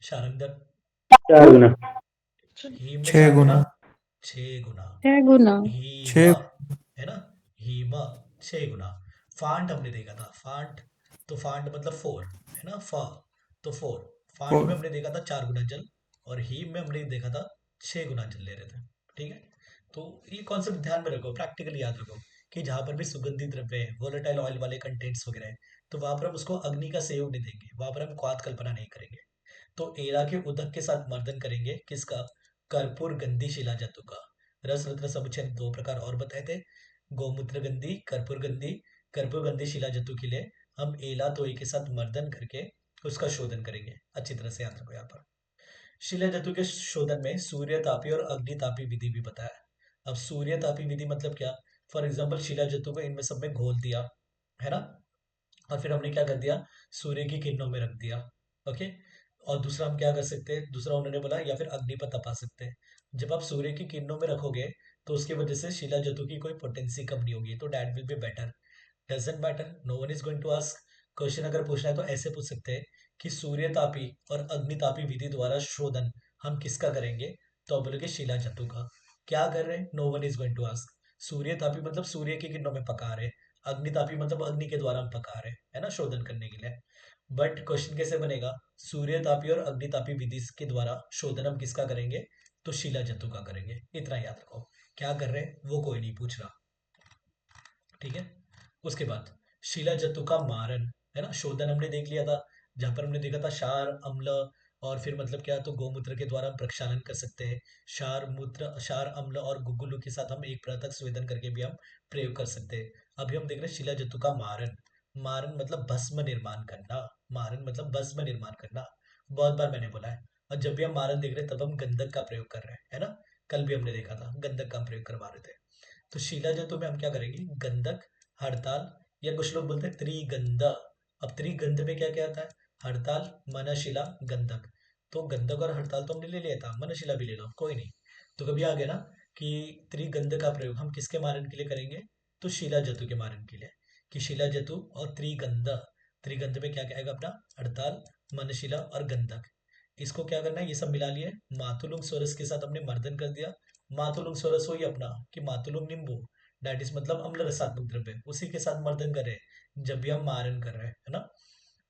शारंगधर? 4 गुना। हीम में 6 4 गुना, गुना। 6 गुना। 6 गुना। हीम 6। है ना, हीम 6 गुना। फांट हमने देखा था, फांट तो फांट मतलब 4 है ना, फा तो 4। फांट में 4। हमने देखा था 4 गुना जल, और हीम में हमने देखा था 6 गुना जल ले रहे थे। ठीक है, तो ये कॉन्सेप्ट ध्यान में रखो, प्रैक्टिकली याद रखो कि जहां पर भी सुगंधित द्रव्य है, वोलेटाइल ऑयल वाले कंटेंट्स वगैरह है, तो वहां पर हम उसको अग्नि का सहयोग नहीं देंगे, वहां पर हम क्वाथ कल्पना नहीं करेंगे। तो एरा के उदक के साथ मर्दन करेंगे किसका? कर्पूर गंधी शिला जंतु का। रस रत्न समुच्चय 2 प्रकार और बताए थे, गोमूत्र गंधी, कर्पूर गंधी। कर्पूर गंधी शिला जंतु के लिए हम एला तोई के साथ मर्दन करके उसका शोधन करेंगे। अच्छी तरह से याद रखो यहाँ पर। शिला जंतु के शोधन में सूर्य तापी और अग्नि तापी विधि भी बताया। अब सूर्य तापी विधि मतलब क्या? फॉर एग्जाम्पल शिला जंतु को इनमें सब में घोल दिया, है ना, और फिर हमने क्या कर दिया, सूर्य की किरणों में रख दिया। ओके, और दूसरा हम क्या कर सकते हैं, दूसरा उन्होंने बोला या फिर अग्नि पर तपा सकते हैं। जब आप सूर्य की किरणों में रखोगे तो उसकी वजह से शिला जंतु की कोई पोटेंसी कम नहीं होगी, तो that will be better. Doesn't matter, no one is going to ask. Question अगर पूछना है तो ऐसे पूछ सकते हैं कि सूर्य तापी और अग्नितापी विधि द्वारा शोधन हम किसका करेंगे? तो आप बोलोगे शिला जंतु का। क्या कर रहे हैं? No one is going to ask. सूर्य तापी मतलब सूर्य की किरणों में पका रहे, अग्नितापी मतलब अग्नि के द्वारा हम पका रहे, है ना, शोधन करने के लिए। बट क्वेश्चन कैसे बनेगा? सूर्य तापी और अग्नितापी विधि के द्वारा शोधन हम किसका करेंगे? तो शिला जंतु का करेंगे। इतना याद रखो, क्या कर रहे हैं वो कोई नहीं पूछ रहा। ठीक है, उसके बाद शिला जंतु का मारन, है ना, शोधन हमने देख लिया था, जहां पर हमने देखा था क्षार अम्ल, और फिर मतलब क्या, तो गोमूत्र के द्वारा हम प्रक्षालन कर सकते हैं। क्षार अम्ल और गुगुलू के साथ हम एक पृथक स्वेदन करके भी हम प्रयोग कर सकते हैं। अभी हम देख रहे हैं शिला जंतु का मारन। मारन मतलब भस्म निर्माण करना, मारन मतलब भस्म निर्माण करना, बहुत बार मैंने बोला है। और जब भी हम मारन देख रहे हैं तब हम गंधक का प्रयोग कर रहे हैं, है ना, कल भी हमने देखा था गंधक का प्रयोग करवा रहे थे। तो शिला जंतु में हम क्या करेंगे? गंधक, हड़ताल, या कुछ लोग बोलते हैं त्रिगंध। अब त्रिगंध में क्या क्या आता है? हड़ताल, मनशिला, गंधक। तो गंधक और हड़ताल तो हमने ले लिया था, मनशिला भी ले लो, कोई नहीं। तो कभी आ गया ना कि त्रिगंध का प्रयोग हम किसके मारन के लिए करेंगे? तो शिला जंतु के मारन के लिए। कि शिला जंतु और त्रिगंध, त्रिगंध में क्या क्या आएगा अपना? हड़ताल, मनशिला और गंधक। इसको क्या करना है? ये सब मिला लिए, मातुलुंग सोरस के साथ हमने मर्दन कर दिया। मातुलुंग सोरस वही अपना कि मातुलुंग नींबू, दैट इज मतलब अम्ल रसात्मक द्रव्य, उसी के साथ मर्दन कर रहे हैं जब भी हम मारन कर रहे हैं, है ना।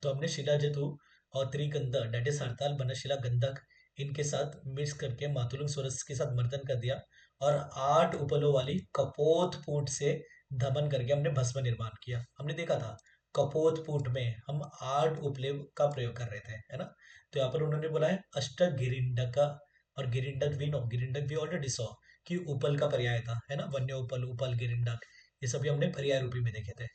तो हमने शिला जतु और त्रिगंध, दैट इज हड़ताल, बनशिला, गंधक, इनके साथ मिक्स करके मातुलुंग सोरस के साथ मर्दन कर दिया, और 8 उपलों वाली कपोत पूट से धमन करके हमने भस्म निर्माण किया। हमने देखा था कपोत पूट में हम 8 उपले का प्रयोग कर रहे थे, है ना। तो यहाँ पर उन्होंने बोला है अष्ट गिरिंडक, और गिरिंडक वी नो, गिरिंडक वी ऑलरेडी सॉ कि उपल का पर्याय था, है ना, वन्य उपल, उपल गिरिंडक, ये सभी हमने पर्याय रूपी में देखे थे।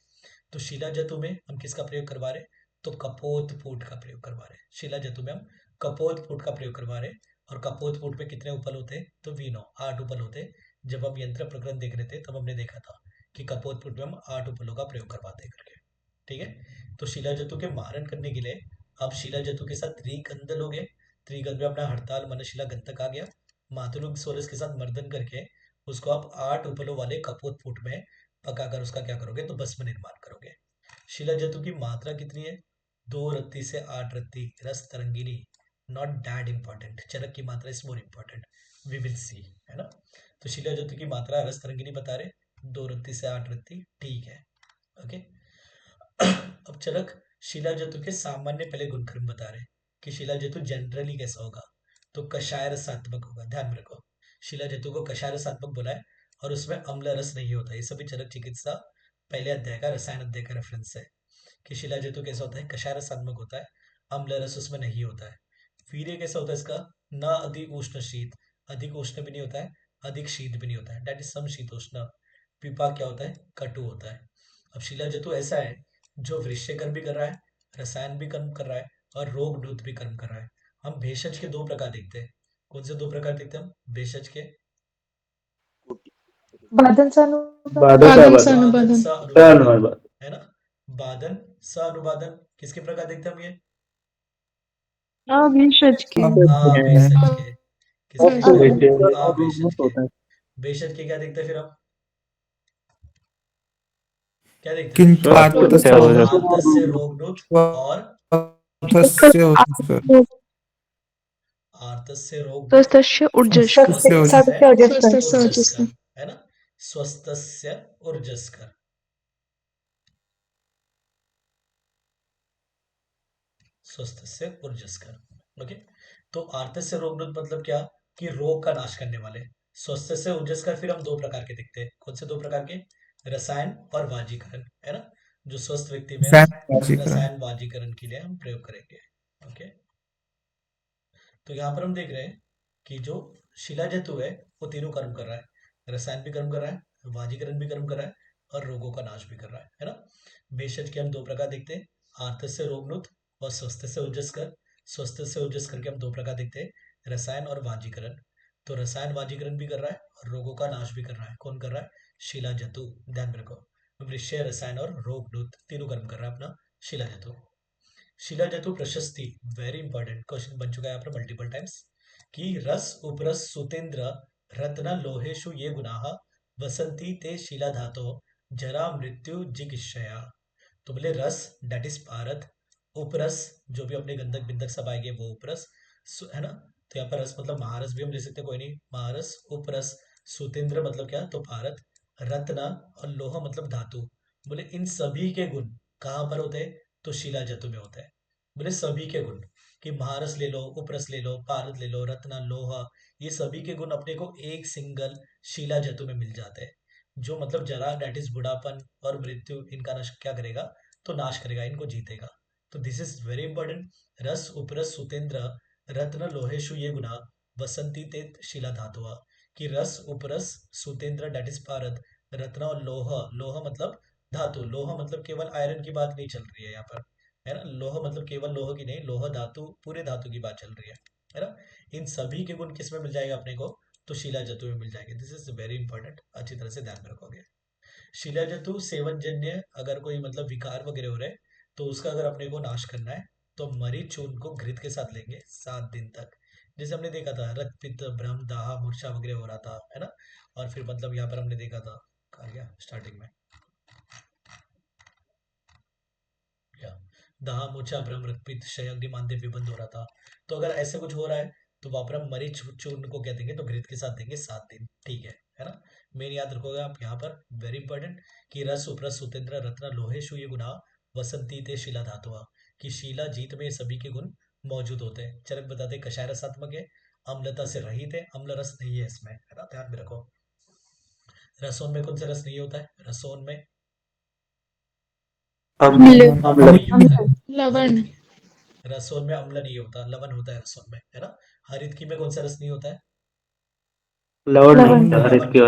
तो शिला जतु में हम किसका प्रयोग करवा रहे? तो कपोत फूट का प्रयोग करवा रहे। शिला जतु में हम कपोत फूट का प्रयोग करवा रहे। और कपोत फूट में कितने उपल होते हैं? तो वी नो 8 उपल होते। जब हम यंत्र प्रकरण देख रहे थे तब हमने देखा था कि कपोत फूट में हम 8 उपलों का प्रयोग करवाते हैं करके। ठीक है, तो शिला जतु के मारन करने के लिए अब शिला जतु के साथ त्रिगंध लोगे। त्रिगंध में अपना हड़ताल, मनशिला, गंधक आ गया। मातुलुंग सोरस के साथ मर्दन करके उसको आप 8 उपलों वाले कपोत फूट में पकाकर उसका क्या करोगे? तो भस्म निर्माण करोगे। शिला जतु की मात्रा कितनी है? 2 रत्ती से 8 रत्ती Rasa Tarangini, not that important, Charaka की मात्रा is more important, we will see, है ना। तो शिला जतु की मात्रा रस तरंगिनी बता रहे 2 रत्ती से 8 रत्ती, ठीक है। ओके, अब चरक शिला जतु के सामान्य पहले गुणक्रम बता रहे कि शिला जतु जनरली कैसा होगा? तो कषाय रसात्मक होगा, ध्यान में रखो। शिला जतु को कषाय रसात्मक बोला है, और उसमें अम्ल रस नहीं होता। ये सभी चरक चिकित्सा पहले अध्याय का, रसायन अध्याय का रेफरेंस है कि शिला जतु कैसा होता है? कषाय रसात्मक होता है, अम्ल रस उसमें नहीं होता है। वीर्य कैसा होता है इसका? ना अधिक उष्ण शीत, अधिक उष्ण भी नहीं होता है, अधिक शीत भी नहीं होता है, दैट इज समशीतोष्ण। विपाक क्या होता है? कटु होता है। अब शिला जतु ऐसा है जो वृश्य कर्म भी कर रहा है, रसायन भी कर्म कर रहा है, और रोग दूत भी कर्म कर रहा है। हम भेषज के 2 प्रकार देखते हैं। कौन से 2 प्रकार देखते हैं हम भेषज के? बादल सानुबाद। बाधक बादल बाधक सानुबादन। बादल सा अनुबाद, अनुवाद। है ना, बादन, अनुबादन, किसके प्रकार देखते हैं हम ये? भेषज के भेषज के, किसके? भेषज के। होता है। भेषज के क्या देखते हैं फिर हम? क्या देखते थे? किंतु स्वस्थ ओजस। आर्तस्य रोगनुत और स्वार्थस्य ओजस्कर आर्तस्य रोग स्वस्थस्य ऊर्जस्कर स्वस्य ऊर्जस्कर, है ना? स्वस्थस्य ऊर्जस्कर, स्वस्थस्य ऊर्जस्कर। ओके, तो आर्तस्य रोगनुत मतलब क्या? कि रोग का नाश करने वाले। स्वस्थस्य ऊर्जस्कर फिर हम दो प्रकार के देखते हैं। कौन से दो प्रकार के? रसायन और वाजीकरण, है ना? जो स्वस्थ व्यक्ति में हम वाजीकरण रसायन वाजीकरण के लिए हम प्रयोग करेंगे। ओके, तो यहाँ पर हम देख रहे हैं कि जो शिलाजतु है वो तीनों कर्म कर रहा है। रसायन भी कर्म कर रहा है, वाजीकरण भी कर्म कर रहा है और रोगों का नाश भी कर रहा है ना? भेषज के हम दो प्रकार देखते हैं, आर्तस्य रोगनुत और स्वस्थ से ओजस्कर। स्वस्थ से ओजस्कर के हम दो प्रकार देखते हैं, रसायन और वाजीकरण। तो रसायन वाजीकरण भी कर रहा है और रोगों का नाश भी कर रहा है। कौन कर रहा है? शिलाजतु, ध्यान रखो। वृक्षय, रसायन और रोगनुत तीनों कर्म कर रहा है अपना शिलाजतु। शिलाजतु प्रशस्ति, वेरी इंपॉर्टेंट क्वेश्चन बन चुका है यहाँ पर मल्टीपल टाइम्स, कि रस उपरस सुतेंद्र रत्न लोहेशु ये गुनाह वसंती ते शिला धातो जरा मृत्यु जिगिक्षया। तो बोले रस डेट इज पारद, उपरस जो भी अपने गंधक बिंदक सब आएंगे वो उपरस, है ना? तो यहाँ पर रस मतलब महारस भी हम ले सकते हैं, कोई नहीं, महारस। उपरस, सुतेंद्र मतलब क्या? तो पारद। रत्न और लोह मतलब धातु। बोले इन सभी के गुण कहाँ पर होते हैं? तो शिला जतु में होता है। बोले सभी के गुण, कि महारस ले लो, उपरस ले लो, पारद ले लो, रत्न, लोहा, ये सभी के गुण अपने को एक सिंगल शिला जतु में मिल जाते हैं। जो मतलब जरा डेट इज बुढ़ापन और मृत्यु, इनका नाश क्या करेगा? तो नाश करेगा, इनको जीतेगा। तो दिस इज वेरी इंपॉर्टेंट। रस उपरस सुतेंद्र रत्न लोहेशु ये गुना वसंती तेत शिला धातुआ, कि रस उपरस सुतेंद्र डेट इज पारद, रत्न और लोह, लोह मतलब धातु, लोह मतलब केवल आयरन की बात नहीं चल रही है यहाँ पर, है ना? लोह मतलब केवल लोह की नहीं, लोह धातु, पूरे धातु की बात चल रही है ना? इन सभी के गुण किस में मिल जाएगा अपने को? तो शिला जतु में मिल जाएंगे। दिस इज वेरी इंपॉर्टेंट, अच्छी तरह से ध्यान रखोगे। शिला जतु सेवन जन्य अगर कोई मतलब विकार वगैरह हो रहे, तो उसका अगर अपने को नाश करना है तो मरीच चूर्ण को घृत के साथ लेंगे 7 दिन तक। जैसे हमने देखा था रक्त पित्त भ्रम दाह मूर्छा वगैरह हो रहा था, है ना? और फिर मतलब यहाँ पर हमने देखा था, कहा गया स्टार्टिंग में, या दाह मूर्छा भ्रम रक्त पित्त क्षय अग्नि मांद्य विबंध हो रहा था। तो अगर ऐसे कुछ हो रहा है तो वहां पर हम मरीच चूर्ण को क्या देंगे? तो घृत के साथ देंगे 7 दिन, ठीक है ना? मेन याद रखोगे आप यहाँ पर, वेरी इंपॉर्टेंट, कि रस उपरस सुतेंद्र रत्न लोहेशु ये गुना वसंती ते शिला धातुआ, कि शिला जीत में ये सभी के गुण मौजूद होते हैं। चरक बताते हैं कषाय रसात्मक है, अम्लता से रहित है, अम्ल रस नहीं है इसमें, है ना? ध्यान में रखो। रसोन में कौन सा रस नहीं होता है? रसोन में अम्ल, अम्ल नहीं होता है। लवण, रसोन में अम्ल नहीं होता, लवण होता है रसोन में, है ना? हरित में कौन सा रस नहीं होता है? लवण नहीं लवण, होता, हर एक की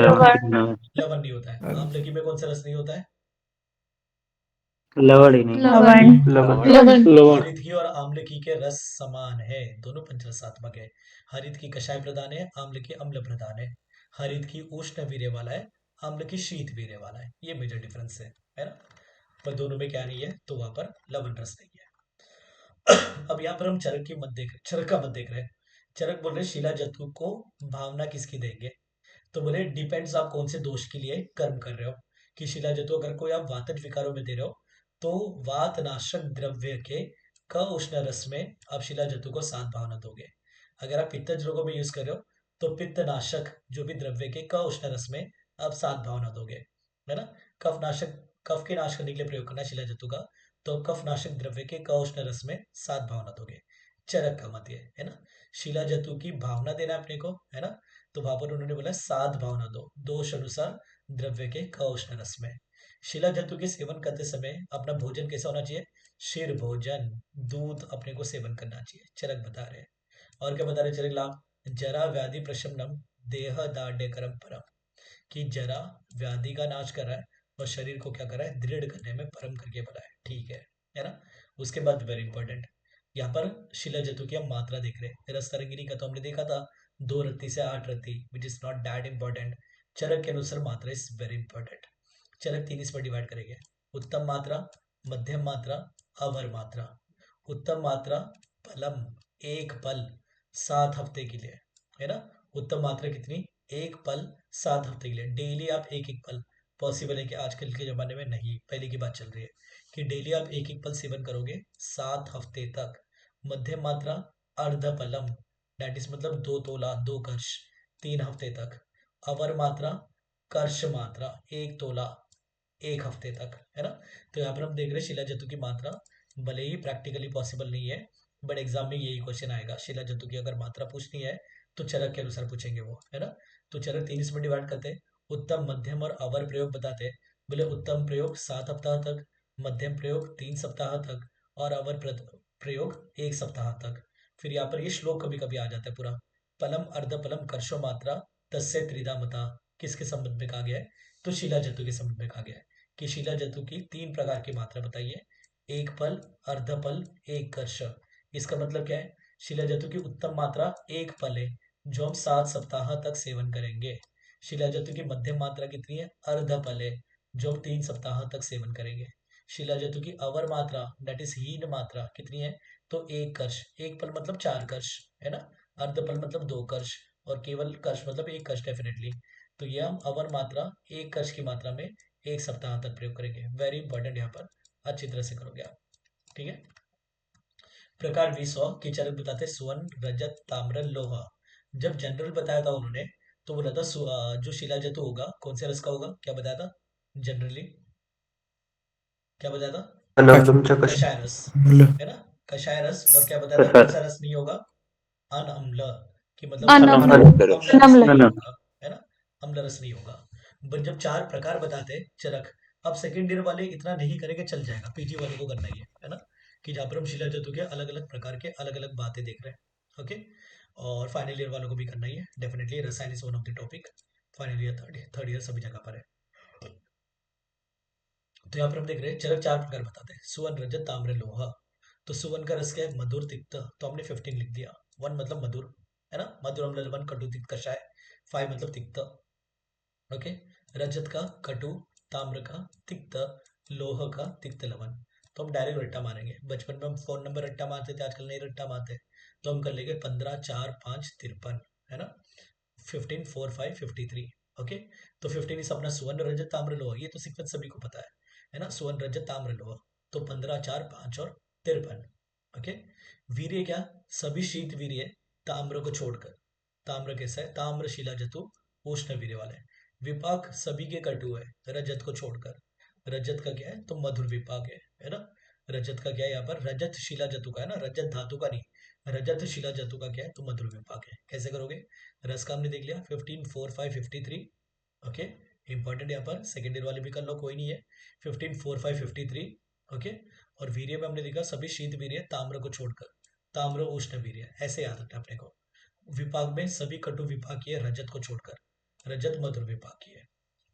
लवण नहीं होता है। आम्लकी में कौन सा रस नहीं होता है? लवण ही नहीं। लवण, लवण, हरितकी और आम्लकी के रस समान है, दोनों पंचरसात्मक है। हरित की कषाय प्रधान है, आम्ल की अम्ल प्रधान है। हरित की उष्ण वीर्य वाला है, आम्ल की शीत वीर्य वाला है। ये मेजर डिफरेंस है ना? पर दोनों में क्या नहीं है? तो वहां पर लवण रस नहीं है। अब यहाँ पर हम चरक की मत देख, चरक का मत देख रहे हैं। चरक बोल रहे शिला जतु को भावना किसकी देंगे? तो बोले डिपेंड्स आप कौन से दोष के लिए कर्म कर रहे हो। कि शिला जतु अगर कोई आप वातज विकारों में दे रहे हो तो वात नाशक द्रव्य के क उष्ण रस में आप शिला जतु को 7 भावना दोगे। अगर आप पित्तज रोगों में यूज कर रहे हो तो पित्त नाशक जो भी द्रव्य के क उष्ण रस में आप 7 भावना दोगे, है ना? कफ नाशक, कफ के नाश करने के लिए प्रयोग करना शिला जतु का, तो कफ नाशक द्रव्य के क उष्ण रस में 7 भावना दोगे। चरक का मत ये है ना, शिला जतु की भावना देना अपने को, है ना? तो वहां पर उन्होंने बोला 7 भावना दो, दोष अनुसार द्रव्य के क उष्ण रस में। शिला जतु के सेवन करते समय अपना भोजन कैसा होना चाहिए? शीर भोजन, दूध अपने को सेवन करना चाहिए, चरक बता रहे हैं। और क्या बता रहे चरक लाभ? जरा व्याधि प्रशमनम देह दाढ़ करम परम, कि जरा व्याधि का नाश कर रहा है और शरीर को क्या कर रहा है? दृढ़ करने में परम करके बोला है, ठीक है ना? उसके बाद वेरी इंपॉर्टेंट, यहाँ पर शिला जतु की हम मात्रा देख रहे हैं। रस तरंगिनी का तो हमने देखा था 2 रत्ती से 8 रत्ती, which is not that important. Charak के अनुसार मात्रा इज वेरी इंपॉर्टेंट। चरक 3 इसमें डिवाइड करेंगे, उत्तम मात्रा, मध्यम मात्रा अवर मात्रा, उत्तम मात्रा पलम एक पल 7 हफ्ते के लिए, है ना। उत्तम मात्रा कितनी, एक पल 7 हफ्ते के लिए। डेली आप एक एक पल, पॉसिबल है कि आजकल के जमाने में नहीं, पहले की बात चल रही है कि डेली आप एक एक पल सेवन करोगे 7 हफ्ते तक। मध्यम मात्रा अर्धपलम, दैट इज मतलब 2 तोला 2 कर्श 3 हफ्ते तक। अवर मात्रा कर्श मात्रा 1 तोला 1 हफ्ते तक, है ना। तो यहाँ पर हम देख रहे हैं शिला जतु की मात्रा, भले ही प्रैक्टिकली पॉसिबल नहीं है बट एग्जाम में यही क्वेश्चन आएगा। शिला जतु की अगर मात्रा पूछनी है तो चरक के अनुसार पूछेंगे वो, है ना। तो चरक 3 इसमें डिवाइड करते हैं, उत्तम मध्यम और अवर प्रयोग बताते हैं। बोले उत्तम प्रयोग 7 सप्ताह तक, मध्यम प्रयोग 3 सप्ताह तक और अवर प्रयोग 1 सप्ताह तक। फिर यहाँ पर ये श्लोक कभी कभी आ जाता है पूरा। पलम अर्धपलम कर्षो मात्रा तस्य त्रिधा मता, किसके संबंध में कहा गया है, तो शिला जतु के संबंध में कहा गया है कि शिला जतु की 3 प्रकार की मात्रा बताइए, एक पल, अर्धपल, एक कर्ष। इसका मतलब क्या है, शिला जतु की उत्तम मात्रा एक पल है जो हम 7 सप्ताह तक सेवन करेंगे। शिला जतु की मध्यम मात्रा कितनी है, अर्धपल है जो हम 3 सप्ताह तक सेवन करेंगे। शिला जतु की अवर मात्रा दैट इज हीन मात्रा कितनी है, तो एक कर्ष, एक पल मतलब 4 कर्ष, है ना। अर्धपल मतलब 2 कर्ष और केवल कर्ष मतलब 1 कर्ष डेफिनेटली। तो ये हम अवर मात्रा 1 कर्ष की मात्रा में 1 सप्ताह तक प्रयोग करेंगे। वेरी इंपॉर्टेंट, यहाँ पर अच्छी तरह से करोगे आप, ठीक है। प्रकार 20 की चरक बताते स्वर्ण रजत ताम्र लोहा। जब जनरल बताया था उन्होंने तो बोला था जो शिला जतु होगा कौन से रस का होगा, क्या बताया था जनरली, क्या बताया था, अनमलम च कषाय रस, अम्ल है ना। कषाय रस। और क्या बताया था कौन सा रस नहीं होगा, अनअम्ल, कि मतलब अनअम्ल अम्ल रस अनअम्ल नहीं होगा, है ना। अम्ल रस नहीं होगा। बट जब 4 प्रकार बताते हैं चरक, अब सेकेंड ईयर वाले इतना नहीं करेंगे, चल जाएगा, पीजी वाले को करना ही है ना। कि जहाँ पर हम शिला जतु के अलग अलग प्रकार के अलग अलग बातें देख रहे हैं, ओके। और फाइनल ईयर वालों को भी करना ही है डेफिनेटली, रसायन is one of the topic, final year third year सभी जगह पर है। तो यहाँ पर हम देख रहे हैं चरक 4 प्रकार बताते हैं, सुवर्ण रजत ताम्र लोहा। तो सुवर्ण का रस क्या है, मधुर तिक्त, तो हमने 15 लिख दिया। 1 मतलब मधुर, है ना, मधुर अम्ल लवण कटु तिक्त कषाय। 5 मतलब तिक्त, ओके। रजत का कटु, ताम्र का तिक्त, लोह का तिक्त लवण। तो हम डायरेक्ट रट्टा मारेंगे, बचपन में हम फोन नंबर रट्टा मारते थे, आजकल नहीं रट्टा मारते। तो हम कर लेंगे 15 4 5 53, है ना। 15 4 5 53, ओके। तो 15 इस अपना सुवर्ण रजत ताम्र लोहा, ये तो सीक्वेंस सभी को पता है ना, सुवर्ण रजत ताम्र लोहा। तो 15 4 5 और 53, ओके। वीर्य क्या, सभी शीत वीर्य ताम्र को छोड़कर। ताम्र कैसा है, ताम्र शिला जतु उष्ण वीर्य वाले। विपाक सभी के कटु है रजत को छोड़कर। रजत का क्या है, तो मधुर विपाक है ना। रजत का क्या है यहाँ पर, रजत शिला जतु का है ना, रजत धातु का नहीं, रजत शिला जतु का क्या है, तो मधुर विपाक है। कैसे करोगे, रस का हमने देख लिया 15 4 5 53, ओके। इंपॉर्टेंट यहाँ पर सेकेंड ईयर वाले भी कर लो, कोई नहीं है। 15 4 5 53, ओके। और वीर्य में हमने देखा सभी शीत वीर्य ताम्र को छोड़कर, ताम्र उष्ण वीर्य, ऐसे याद रखना अपने को। विपाक में सभी कटु विपाकीय रजत को छोड़कर, रजत मधुर विपाकीय,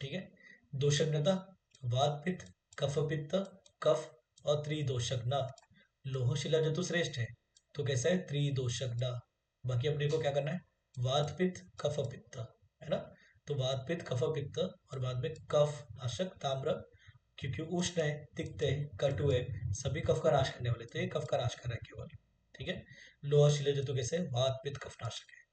ठीक है। दोषज्ञता वात पित्त कफ पित्त कफ और त्रिदोषज्ञ। लोह शिला जतु श्रेष्ठ है, तो कैसा है, त्रिदोषज्ञ। बाकी अपने को क्या करना है, वात पित्त कफ पित्त, है ना। तो वात पित्त कफ पित्त और बाद में कफ नाशक ताम्र, क्योंकि उष्ण है तिक्त है कटु है, सभी कफ का नाश करने वाले, तो ये कफ का नाश कर रहा है केवल, ठीक है। लोहा शिला जतु कैसे, वात पित्त कफ नाशक है।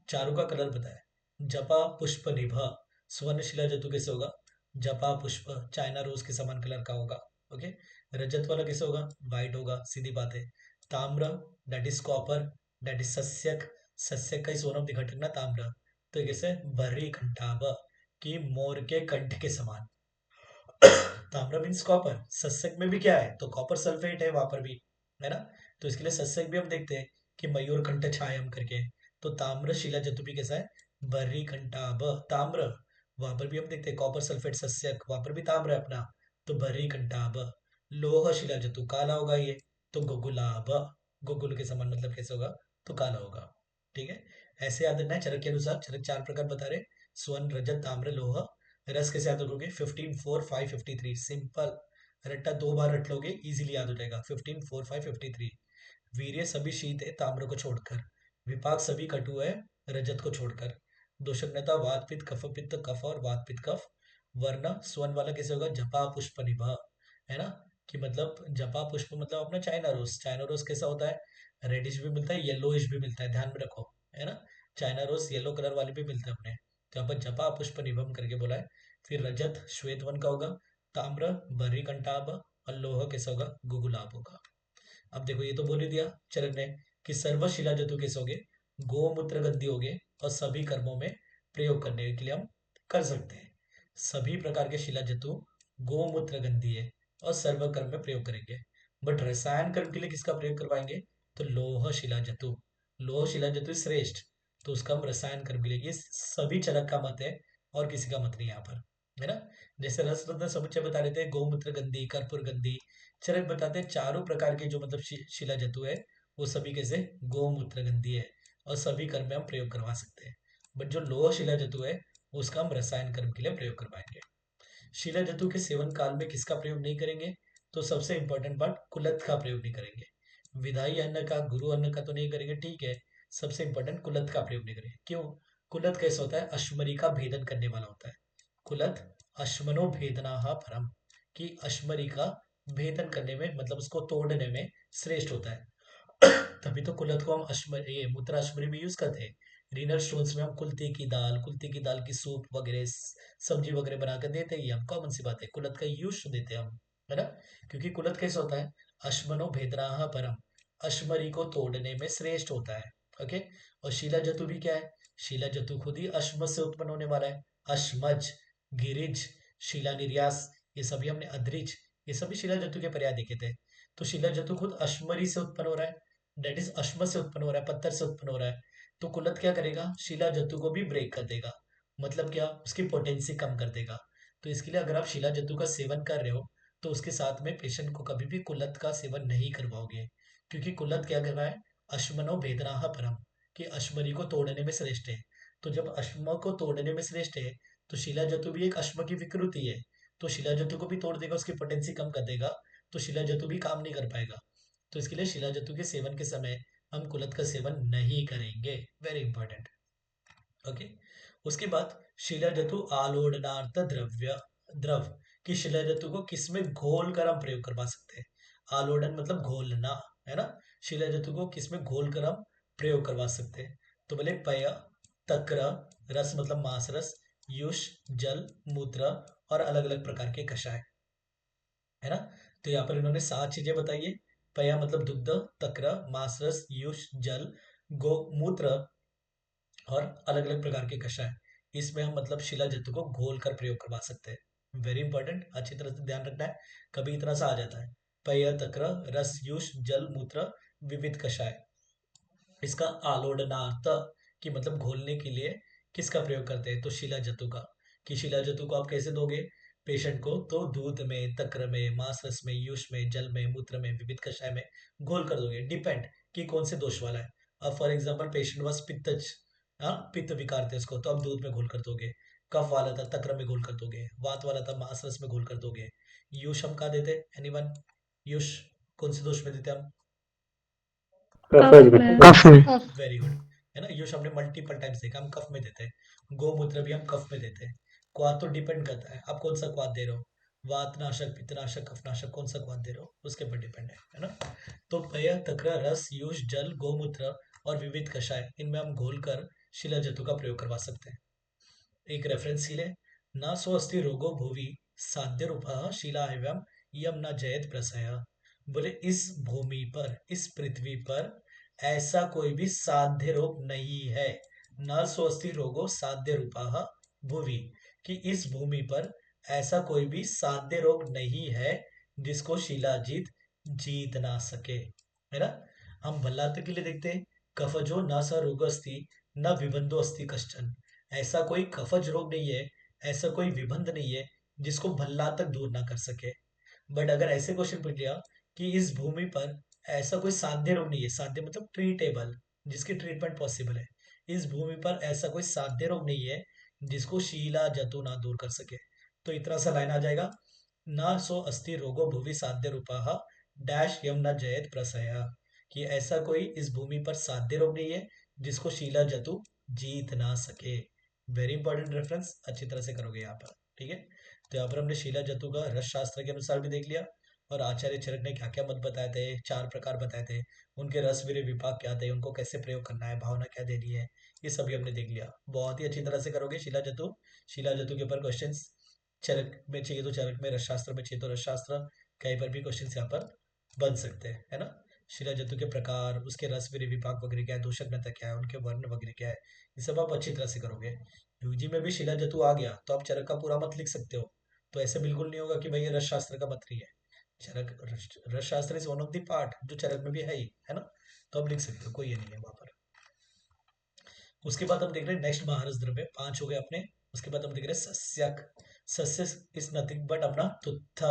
चारों का कलर बताया, जपा पुष्प निभा। स्वर्ण शिला जतु कैसे होगा, जपा पुष्प चाइना रोज के समान कलर का होगा, ओके। रजत वाला कैसे होगा, व्हाइट होगा, सीधी बात है। ताम्र that is copper, that is सस्यक, सस्यक का ही सोनम दिखट ना ताम्र। तो ये कैसे, भर्री कंठाभ, कि मोर के कंठ के समान। ताम्र मीन्स कॉपर, सस्यक में भी क्या है, तो कॉपर सल्फेट है वहां पर भी, है ना। तो इसके लिए सस्यक भी हम देखते हैं कि मयूर कंठ छायम करके। तो ताम्र शिला जतु भी कैसा है, बर्री कंठाभ ताम्र, वहां पर भी हम देखते हैं कॉपर सल्फेट सस्यक, वहां पर भी ताम्र है अपना, तो बर्री कंठाभ। लोह शिला जतु काला होगा ये, तो गुगुलाभ, गुगुल के समान मतलब कैसे होगा, तो काला होगा, ठीक है। ऐसे याद रखना है चरक के अनुसार, चरक 4 प्रकार बता रहे, स्वर्ण रजत ताम्र लोह। रस कैसे याद रखोगे, 15 4 5 53, सिंपल, रट्टा 2 बार रट लोगे इजीली याद हो जाएगा, 15 4 5 53। वीर्य सभी शीत है ताम्र को छोड़कर, विपाक सभी कटु है रजत को छोड़कर। दोषज्ञता वात पित्त कफ पित्त कफ और वात पित्त कफ। वर्ण स्वर्ण वाला कैसे होगा, जपा पुष्प निभा, है ना, कि मतलब जपा पुष्प मतलब अपना चाइना रोज। चाइना रोज कैसा होता है, रेडिश भी मिलता है, येलोइश भी मिलता है, ध्यान में रखो, है ना। चाइना रोज येलो कलर वाले भी मिलते हैं अपने। तो यहाँ पर जपा पुष्प निभम करके बोला है। फिर रजत श्वेत वन का होगा, ताम्र बर्री कंटाब, और लोह कैसा होगा, गुगुलाब होगा। अब देखो ये तो बोल ही दिया चरण ने कि सर्व शिला जतु कैसे होगे, गोमूत्र गद्दी होगे, और सभी कर्मों में प्रयोग करने के लिए हम कर सकते हैं। सभी प्रकार के शिला जतु गोमूत्र गंधी है और सर्व कर्म में प्रयोग करेंगे। बट रसायन कर्म के लिए किसका प्रयोग करवाएंगे, तो लोह शिला जतु। लोह शिला जतु श्रेष्ठ, तो उसका हम रसायन कर्म के लिए, ये सभी चरक का मत है और किसी का मत नहीं यहाँ पर, है ना। जैसे रस रत्न समुच्चय बता रहे थे, गोमूत्र गंधी, कर्पूर गंधी। चरक बताते हैं चारों प्रकार के जो मतलब शिला जतु है वो सभी कैसे गोमूत्र गंधी है और सभी कर्म में हम प्रयोग करवा सकते हैं। बट जो लोह शिला जतु है उसका हम रसायन कर्म के लिए प्रयोग करवाएंगे। शिला जतु के सेवन काल में किसका प्रयोग नहीं करेंगे, तो सबसे इंपॉर्टेंट पार्ट, कुलथ का प्रयोग नहीं करेंगे। विधाई अन्न का, गुरु अन्न का तो नहीं करेंगे, ठीक है। सबसे इंपॉर्टेंट कुलथ का प्रयोग नहीं करेंगे। क्यों, कुलथ कैसा होता है, अश्मरी का भेदन करने वाला होता है। कुलथ अश्मनो भेदना परम, कि अश्मरी का भेदन करने में मतलब उसको तोड़ने में श्रेष्ठ होता है। तभी तो कुलथ को हम अश्मरी, ये मूत्राश्मरी में यूज करते हैं। रिनर स्टोन्स में हम कुल्थी की दाल की सूप वगैरह सब्जी वगैरह बनाकर देते हैं, ये हम कॉमन सी बात है, कुलथ का यूज देते हैं हम, है ना। क्योंकि कुलथ कैसा होता है, अश्मनो भेदना परम, अश्मरी को तोड़ने में श्रेष्ठ होता है। ओके। और शीला जतु भी क्या है, शीला जतु खुद ही अश्म से उत्पन्न होने वाला है। अश्मज, गिरिज, शीला निर्यास, ये सभी हमने अद्रिज, ये सभी शिला जतु के पर्याय देखे थे। तो शिला जतु खुद अश्मरी से उत्पन्न हो रहा है, डेट इज अश्म से उत्पन्न हो रहा है, पत्थर से उत्पन्न हो रहा है। तो कुलत क्या करेगा, शिला जतु को भी ब्रेक कर देगा, मतलब क्या, उसकी पोटेंसी कम कर देगा। तो इसके लिए अगर आप शिला जतु का सेवन कर रहे हो तो उसके साथ में पेशेंट को कभी भी कुलत का सेवन नहीं करवाओगे, क्योंकि कुलत क्या कर रहा है, अश्मनो भेदना परम, कि अश्मरी को तोड़ने में श्रेष्ठ है। तो जब अश्म को तोड़ने में श्रेष्ठ है तो शिला जतु भी एक अश्म की विकृति है, तो शिला जतु को भी तोड़ देगा, उसकी पोटेंसी कम कर देगा, तो शिला जतु भी काम नहीं कर पाएगा। तो इसके लिए शिला जतु के सेवन के समय हम कुलत का सेवन नहीं करेंगे, वेरी इंपॉर्टेंट। ओके। उसके बाद शिला जतु आलोडनार्थ द्रव्य, द्रव, कि शिला जतु को किसमें घोल कर हम प्रयोग करवा सकते हैं। आलोडन मतलब घोलना, है ना। शिला जतु को किसमें घोल कर हम प्रयोग करवा सकते हैं, तो बोले पय, तक्र, रस मतलब मांस रस, युष, जल, मूत्र, और अलग अलग प्रकार के कषाय, है ना। तो यहाँ पर इन्होंने 7 चीजें बताई है। पया मतलब दुग्ध, तक्र, मांस रस, युष, जल, गोमूत्र, और अलग अलग प्रकार के कषाय, इसमें हम मतलब शिला जतु को घोल कर प्रयोग करवा सकते हैं। वेरी इंपॉर्टेंट, अच्छी तरह से ध्यान रखना है, कभी इतना सा आ जाता है। पय, तक्र, रस, युष, जल, मूत्र, विविध कषाय। इसका आलोडनार्थ कि मतलब घोलने के लिए किसका प्रयोग करते हैं, तो शिला जतु का। कि शिला जतु को आप कैसे दोगे पेशेंट को, तो दूध में, तक्र में, मांस रस में, युष में, जल में, मूत्र में, विविध कषाय में घोल कर दोगे, डिपेंड कि कौन से दोष वाला है। अब फॉर एग्जाम्पल पेशेंट वॉज पित्तज, हाँ पित्त विकार थे उसको, तो अब दूध में घोल कर दोगे। कफ वाला था, तक्र में घोल कर दोगे। वात वाला था, मांस रस में घोल कर दोगे। युष हम कहा देते, एनीवन, युष कौन से दोष में देते हम, कफ में। वेरी गुड, है ना। युष हमने मल्टीपल टाइम्स देखा, हम कफ में देते हैं। गोमूत्र भी हम कफ में देते हैं। क्वाथ तो डिपेंड करता है आप कौन सा क्वाथ दे रहे हो, वातनाशक, पित्तनाशक, कफनाशक, कौन सा क्वाथ दे रहे हो उसके पर डिपेंड है ना। तो पय, तक्र, रस, युष, जल, गोमूत्र और विविध कषाय, इनमें हम घोल कर शिला जतु का प्रयोग करवा सकते हैं। एक रेफरेंस ही ले, न सो अस्ति रोगो भुवि साध्य रूपा शिला एवं यम न जयत प्रसय। बोले इस भूमि पर, इस पृथ्वी पर ऐसा कोई भी साध्य रोग नहीं है। न स्वस्ति रोगो साध्य रूपा भुवि, कि इस भूमि पर ऐसा कोई भी साध्य रोग नहीं है जिसको शिलाजीत जीत ना सके, है ना। हम भल्लात के लिए देखते हैं, कफजो न स रोग अस्ति न विबंधो अस्ति कश्चन, ऐसा कोई कफज रोग नहीं है, ऐसा कोई विबंध नहीं है जिसको भल्ला तक दूर ना कर सके। बट अगर ऐसे क्वेश्चन पूछ लिया कि इस भूमि पर ऐसा कोई साध्य रोग नहीं है, साध्य मतलब ट्रीटेबल, जिसकी ट्रीटमेंट पॉसिबल है, इस भूमि पर ऐसा कोई साध्य रोग नहीं है जिसको शीला जतु ना दूर कर सके, तो इतना सा लाइन आ जाएगा, ना सो अस्ति रोगो भूवि साध्य रूपा डैश यम न जयत प्रसय, कि ऐसा कोई इस भूमि पर साध्य रोग नहीं है जिसको शीला जतु जीत ना सके। वेरी इंपॉर्टेंट रेफरेंस, अच्छी तरह से करोगे यहाँ पर, ठीक है। तो यहाँ पर हमने शीला जतु का रस शास्त्र के अनुसार भी देख लिया, और आचार्य चरक ने क्या क्या मत बताए थे, 4 प्रकार बताए थे, उनके रस वीर्य विपाक क्या थे, उनको कैसे प्रयोग करना है, भावना क्या देनी है, ये सभी हमने देख लिया। बहुत ही अच्छी तरह से करोगे शिला जतु के ऊपर क्वेश्चंस। चरक में चाहिए तो चरक में, रसशास्त्र में चाहिए तो रसशास्त्र, कहीं पर भी क्वेश्चंस यहाँ पर बन सकते हैं, है ना। शिला जतु के प्रकार, उसके रस वीर्य विपाक वगैरह क्या है, दूषक नता क्या है, उनके वर्ण वगैरह क्या है, ये सब आप अच्छी तरह से करोगे। यूजी में भी शिला जतु आ गया तो आप चरक का पूरा मत लिख सकते हो, तो ऐसे बिल्कुल नहीं होगा कि भाई ये रस शास्त्र का मत नहीं है। चरक रस शास्त्र is one of the part जो चरक में भी है ही, है ना। तो आप लिख सकते हो, कोई ये नहीं है वहां पर। उसके बाद हम देख रहे हैं नेक्स्ट महारस द्रव्य, 5 हो गए अपने। उसके बाद हम देख रहे हैं सस्यक। सस्य इज नथिंग बट अपना तुत्थ।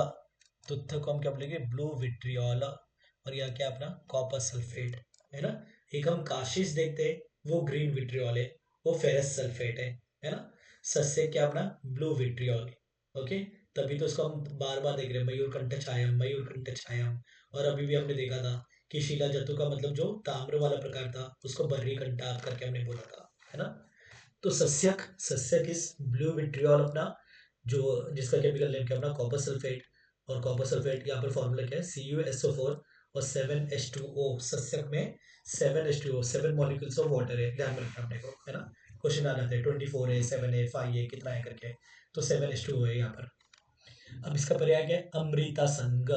तुत्थ को हम क्या बोलेंगे, ब्लू विट्रियोल। और यह क्या अपना कॉपर सल्फेट, है ना। एक हम काशीस देखते हैं, वो ग्रीन विट्रियोल है, वो फेरस सल्फेट है ना। सस्य क्या अपना ब्लू विट्रियोल। ओके, तभी तो इसको हम बार बार देख रहे हैं, मयूरकंठ छायम, मयूरकंठ छायम। और अभी भी हमने देखा था कि शिला जतु का मतलब जो ताम्र वाला प्रकार था उसको बर्री कंटा करके हमने बोला था, है ना। तो सस्यक, सस्यक इस ब्लू विट्रियोल अपना, जो जिसका केमिकल नेम क्या अपना कॉपर सल्फेट। और कॉपर सल्फेट यहाँ पर फॉर्मूला क्या है, CuSO4 और 7H2O। सस्यक में 7H2O, 7 मॉलिक्यूल्स ऑफ वाटर है, ध्यान में रखना अपने को, है ना। क्वेश्चन आ जाते हैं 24 है, 7 है, 5 है, कितना है करके, तो 7H2O है यहाँ पर। अब इसका पर्याय क्या है, अमृता संग।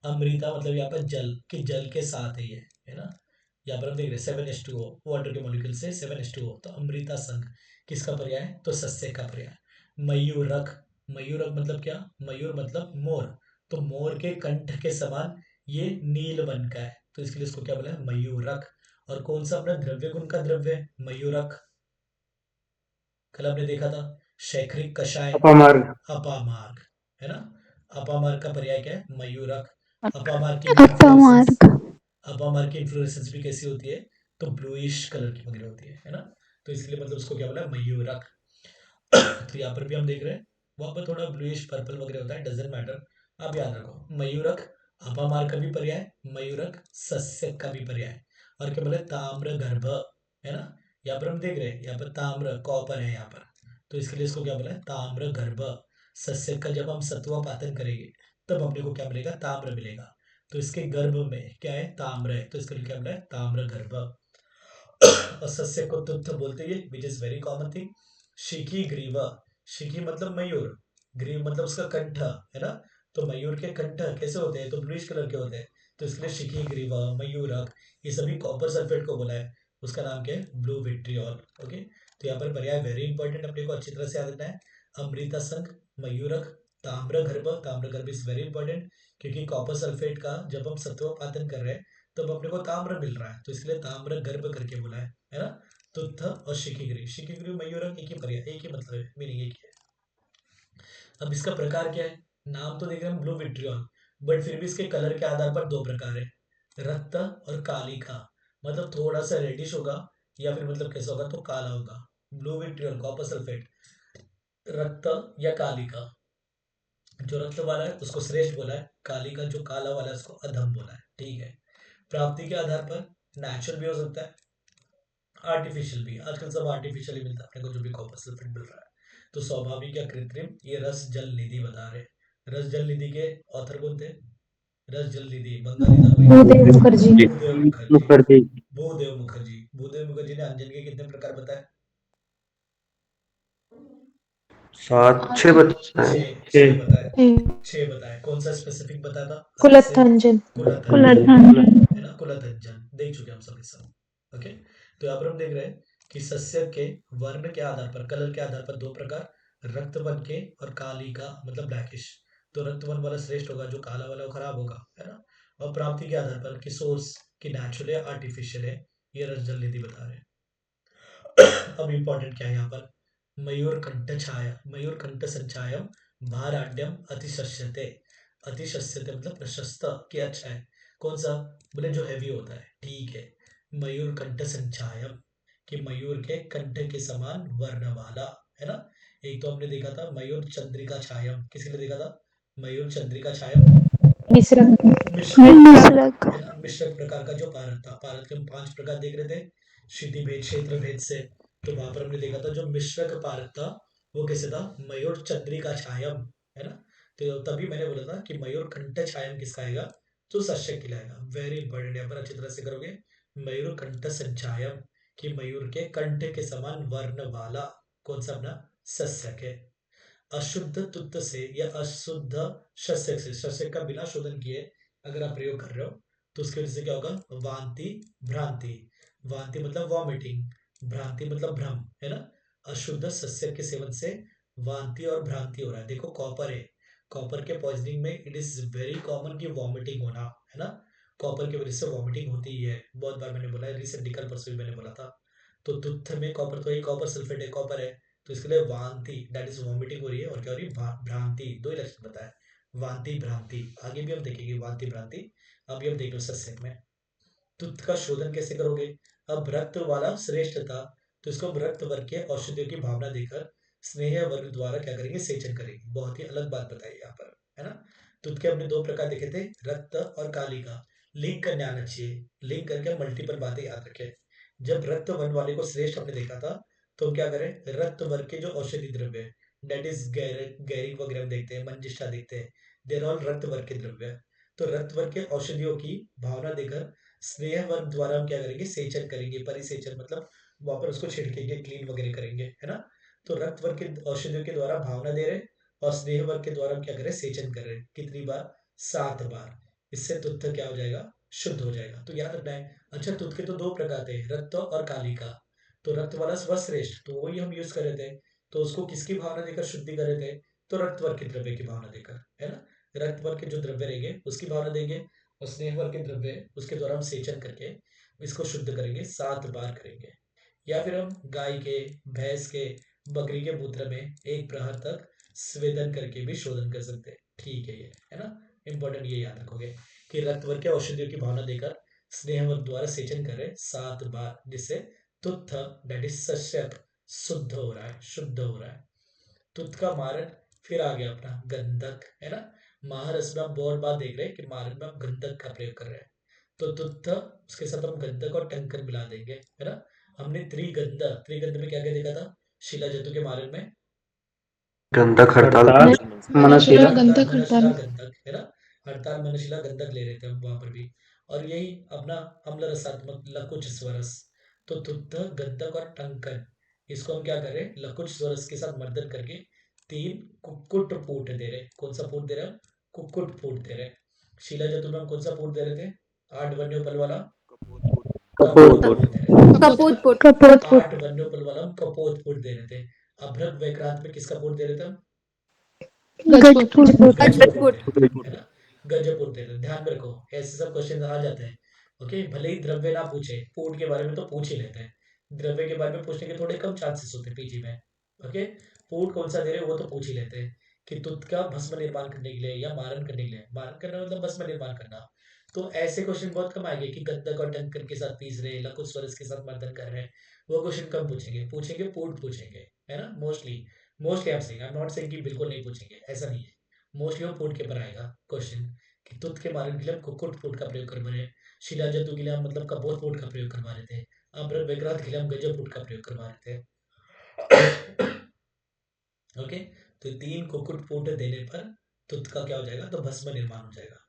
अमृता मतलब यहाँ पर जल, कि जल के साथ है ये, है ना। यहाँ पर हम देख रहे हैं 7H2O, वाटर के मॉलिक्यूल से 7H2O, तो अमृता संग किसका पर्याय है, तो सस्य का पर्याय। मयूरक, मयूरक मतलब क्या, मयूर मतलब मोर, तो मोर के कंठ के समान ये नील वन का है, तो इसके लिए इसको क्या बोला है, मयूरक। और कौन सा अपना द्रव्य गुण का द्रव्य है मयूरक, कल हमने देखा था शैखरिक कषाय, अपामार्ग। अपामार्ग, है ना। अपामार्ग का पर्याय क्या है, मयूरक। अपामार्ग की इन्फ्लोरेसेंस, अपामार्ग। अपामार्ग की इन्फ्लोरेसेंस भी कैसी होती है, तो ब्लूइश कलर की वगैरह होती है ना। तो इसलिए मतलब उसको क्या बोला, मयूरक। तो यहाँ पर भी हम देख रहे हैं वहां पर थोड़ा ब्लूइश पर्पल वगैरह होता है, डजेंट मैटर। आप याद रखो मयूरक अपामार्ग का भी पर्याय, मयूरक सस्य का भी पर्याय। और क्या बोले, ताम्र गर्भ, है ना। यहाँ पर हम देख रहे हैं, यहाँ पर ताम्र कॉपर है यहाँ पर, तो इसके लिए इसको क्या बोला है, ताम्र गर्भ। सस्य का जब हम सत्व पातन करेंगे तब अपने को क्या मिलेगा, ताम्र मिलेगा। तो इसके गर्भ में क्या है, ताम्र है, तो इसके लिए क्या बोला है, ताम्र गर्भ। और सस्य को तुत्थ बोलते हैं, which is very common thing. शिखी ग्रीवा, शिखी मतलब मयूर, ग्रीव मतलब उसका कंठ, है ना। तो मयूर के कंठ कैसे होते हैं, तो ब्लूइश कलर के होते हैं, तो इसलिए शिखी ग्रीवा, मयूरक, ये सभी कॉपर सल्फेट को बोला है, उसका नाम क्या है, ब्लू विट्रियोल। ओके, तो यहाँ पर पर्याय वेरी इंपॉर्टेंट, अपने को अच्छी तरह से याद रखना है। अमृता संघ, मयूरक, ताम्रगर्भ। ताम्रगर्भ इज वेरी इंपॉर्टेंट, क्योंकि कॉपर सल्फेट का जब हम सत्वपातन कर रहे हैं तब अपने को ताम्र मिल रहा है, तो इसलिए ताम्र गर्भ करके बोला है ना। तुत्थ और शिखिग्री, शिखिग्री मयूरक एक ही पर्याय, एक ही मतलब है, मीनिंग एक ही है। अब इसका प्रकार क्या है, नाम तो देख रहे हैं ब्लू विट्रियोल, बट फिर भी इसके कलर के आधार पर दो प्रकार है, रक्त और कालिका। मतलब थोड़ा सा रेडिश होगा या फिर मतलब कैसा होगा, तो काला होगा। ब्लू विट्रियोल कॉपर सल्फेट, रक्त या कालिका। जो रक्त वाला है उसको श्रेष्ठ बोला है, कालिका जो काला वाला है उसको अधम बोला है, ठीक है। प्राप्ति के आधार पर नेचुरल भी हो सकता है, आर्टिफिशियल भी। आजकल सब आर्टिफिशियल ही मिलता है अपने को, जो भी कॉपर सल्फेट मिल रहा है। तो स्वाभाविक या कृत्रिम, ये रस जल निधि बता रहे। रस जल निधि के ऑथर कौन थे, रस जल निधि बंगाली था कोई, भूदेव मुखर्जी। भूदेव मुखर्जी। मुखर्जी। भूदेव मुखर्जी, भूदेव मुखर्जी ने अंजन के कितने प्रकार बताए, 7 6 बताए। छह, छह बताए, छह बताए। कौन सा स्पेसिफिक बताया था अलग से, कुलत्थांजन। कुलत कुलत्थांजन। है ना, कुलत अंजन देख चुके हम सब, सब। ओके, तो यहाँ पर हम देख रहे हैं कि सस्य के वर्ण के आधार पर, कलर के आधार पर दो प्रकार, रक्तवन के और काली का मतलब ब्लैकिश। तो रक्तवन वाला श्रेष्ठ होगा, जो काला वाला वो खराब होगा, है ना। और प्राप्ति के आधार पर कि सोर्स की नेचुरल है आर्टिफिशियल है, ये रस जल निधि बता रहे हैं। अब इंपॉर्टेंट क्या है यहाँ पर, मयूर कंठ छाया, मयूर कंठ संचायम भाराड्यम अतिशस्यते। अतिशस्यते मतलब प्रशस्त, कि अच्छा है। कौन सा, बोले जो हैवी होता है, ठीक है। मयूर कंठ संचायम, कि मयूर के कंठ के समान वर्ण वाला, है ना। एक तो हमने देखा था मयूर चंद्रिका छायम, किसके लिए देखा था, मयूर चंद्रिका छायम, मिश्रक। मिश्रक, मिश्रक। है ना। मिश्रक प्रकार का जो पारद था, पारद के हम 5 प्रकार देख रहे थे क्षिति भेद, क्षेत्र भेद से। तो वहां पर हमने देखा था जो मिश्रक पारद था वो कैसे था, मयूर चंद्रिका छायम, है ना। तो तभी मैंने बोला था कि मयूर कंठ छायम किसका आएगा, तो सस्यक के लिए आएगा। वेरी इंपॉर्टेंट, यहाँ पर अच्छी तरह से करोगे। मयूर कंठ संचायम, कि मयूर के कंठ के समान वर्ण वाला कौन सा अपना सस्यक है। अशुद्ध तुत्त से या अशुद्ध शस्यक से, शस्यक का बिना शोधन किए अगर आप प्रयोग कर रहे हो तो उसकी वजह से क्या होगा, वांति भ्रांति। वांति मतलब वॉमिटिंग, भ्रांति मतलब भ्रम, है ना। अशुद्ध सस्यक के सेवन से वांति और भ्रांति हो रहा है। देखो कॉपर है, कॉपर के पॉइजनिंग में इट इज वेरी कॉमन कि वॉमिटिंग होना, है ना। कॉपर की वजह से वॉमिटिंग होती ही है, बहुत बार मैंने बोला है, रिसेंटली कल परसों भी मैंने बोला था। तो तुत्थ में कॉपर, तो ये कॉपर सल्फेट है, कॉपर है, तो इसके लिए वांति दैट इज वॉमिटिंग हो रही है, और क्या हो रही है, भ्रांति। दो ही लक्षण बताया, वांति भ्रांति। आगे भी हम देखेंगे वांति भ्रांति। अभी हम देख लो सस्यक में तुत्थ का शोधन कैसे करोगे। अब रक्त वाला श्रेष्ठ था, तो इसको हम रक्त वर्ग के औषधियों की भावना देकर स्नेह वर्ग द्वारा क्या करेंगे, सेचन करेंगे। बहुत ही अलग बात बताई यहाँ पर, है ना। तुत्थ के हमने दो प्रकार देखे थे, रक्त और काली का। लिंक करने आना चाहिए, लिंक करके मल्टीपल बातें याद रखें। जब रक्त वर्ण वाले को श्रेष्ठ हमने देखा था, तो हम क्या करें, रक्त वर्ग के जो औषधि द्रव्य है, डेट इज गैरिक वगैरह हम देखते हैं, मंजिष्ठा देखते हैं, देर ऑल रक्त वर्ग के द्रव्य है। तो रक्त वर्ग के औषधियों की भावना देकर स्नेह वर्ग द्वारा हम क्या करेंगे, सेचन करेंगे। परिसेचन मतलब वहां पर उसको छिड़केंगे, क्लीन वगैरह करेंगे, है ना। तो रक्त वर्ग के औषधियों के द्वारा भावना दे रहे, और स्नेह वर्ग के द्वारा हम क्या करें, सेचन कर रहे। कितनी बार, 7 बार। इससे तुत्थ क्या हो जाएगा, शुद्ध हो जाएगा। तो याद रखना है। अच्छा, तुत्थ के तो दो प्रकार थे, रक्त और कालिका। तो रक्त वाला सर्वश्रेष्ठ, तो वही हम यूज कर रहे थे। तो उसको किसकी भावना देकर शुद्धि कर रहे थे, तो रक्त वर्ग के द्रव्य की भावना देकर, है ना। रक्त वर्ग के जो द्रव्य रहेंगे उसकी भावना देंगे, और स्नेह वर्ग के द्रव्य उसके द्वारा हम सेचन करके इसको शुद्ध करेंगे, 7 बार करेंगे। या फिर हम गाय के, भैंस के, बकरी के मूत्र में एक प्रहर तक स्वेदन करके भी शोधन कर सकते हैं। ठीक है, ये है ना। इंपॉर्टेंट, ये याद रखोगे कि रक्तवर्ग के औषधियों की भावना देकर स्नेहवर्ग द्वारा सेचन करे 7 बार, जिससे तुत्थ दैट इज सस्यक शुद्ध हो रहा है, शुद्ध हो रहा है। तुत्थ का मारक फिर आ गया अपना गंधक, है ना। महारस में हम बहुत बार देख रहे हैं कि मारक में हम गंधक का प्रयोग कर रहे हैं। तो तुत्थ उसके साथ हम गंधक और टंकर मिला देंगे, है ना। हमने त्रिगंध, त्रिगंध में क्या क्या देखा था, शिला जतु के मारक में गंधक हड़ताल मनशिला गंधक मनशिला हड़ताल। गंधक, है ना। हड़ताल मनशिला गंधक ले रहे थे हम वहां पर भी। और यही अपना अम्ल रसात्मक लकुच स्वरस। तो तुत्थ, गंधक और टंकन, इसको हम क्या कर रहे हैं, लकुच स्वरस के साथ मर्दन करके 3 कुक्कुट फूट दे रहे। कौन सा फूट दे रहे हैं, कुक्कुट फूट दे रहे। शिला जतु में हम कौन सा फूट दे रहे थे, 8 वन्योपल वाला कपोत फूट दे रहे थे। कपूत पुट। कपोत फूट। 8 वन्योपल वाला हम कपोत फूट दे रहे थे। अभ्रक वैक्रांत में किसका फूट दे रहे थे हम, गज फूट। गजब अजपुट। बोलते हैं, है ना। गजब बोलते हैं, ध्यान में रखो, ऐसे सब क्वेश्चन आ जाते हैं। ओके, भले ही द्रव्य ना पूछे, फूड के बारे में तो पूछ ही लेते हैं। द्रव्य के बारे में पूछने के थोड़े कम चांसेस होते हैं पीजी में। ओके, फूड कौन सा दे रहे हैं वो तो पूछ ही लेते हैं, कि तुत का भस्म निर्माण करने के लिए या मारन करने के लिए। मारन करना मतलब भस्म निर्माण करना। तो ऐसे क्वेश्चन बहुत कम आएंगे कि गंधक और टंकन के साथ पीस रहे, लकुत स्वरस के साथ मर्दन कर रहे हैं। वो क्वेश्चन कम पूछेंगे, पूछेंगे फूड पूछेंगे, है ना। Mostly, mostly I am not saying कि बिल्कुल नहीं पूछेंगे, ऐसा नहीं है। मोस्टली वो फूड के ऊपर आएगा क्वेश्चन, कि तुत के मारन के लिए हम कुक्कुट फूड का प्रयोग करवा रहे हैं। शिला जंतु के लिए हम मतलब कपोत फूड का प्रयोग करवा रहे थे। अम्र विक्रांत के लिए हम गजब फूड का प्रयोग करवा रहे थे। ओके, तो 3 कुक्कुट फूड देने पर तुत का क्या हो जाएगा, तो भस्म निर्माण हो जाएगा।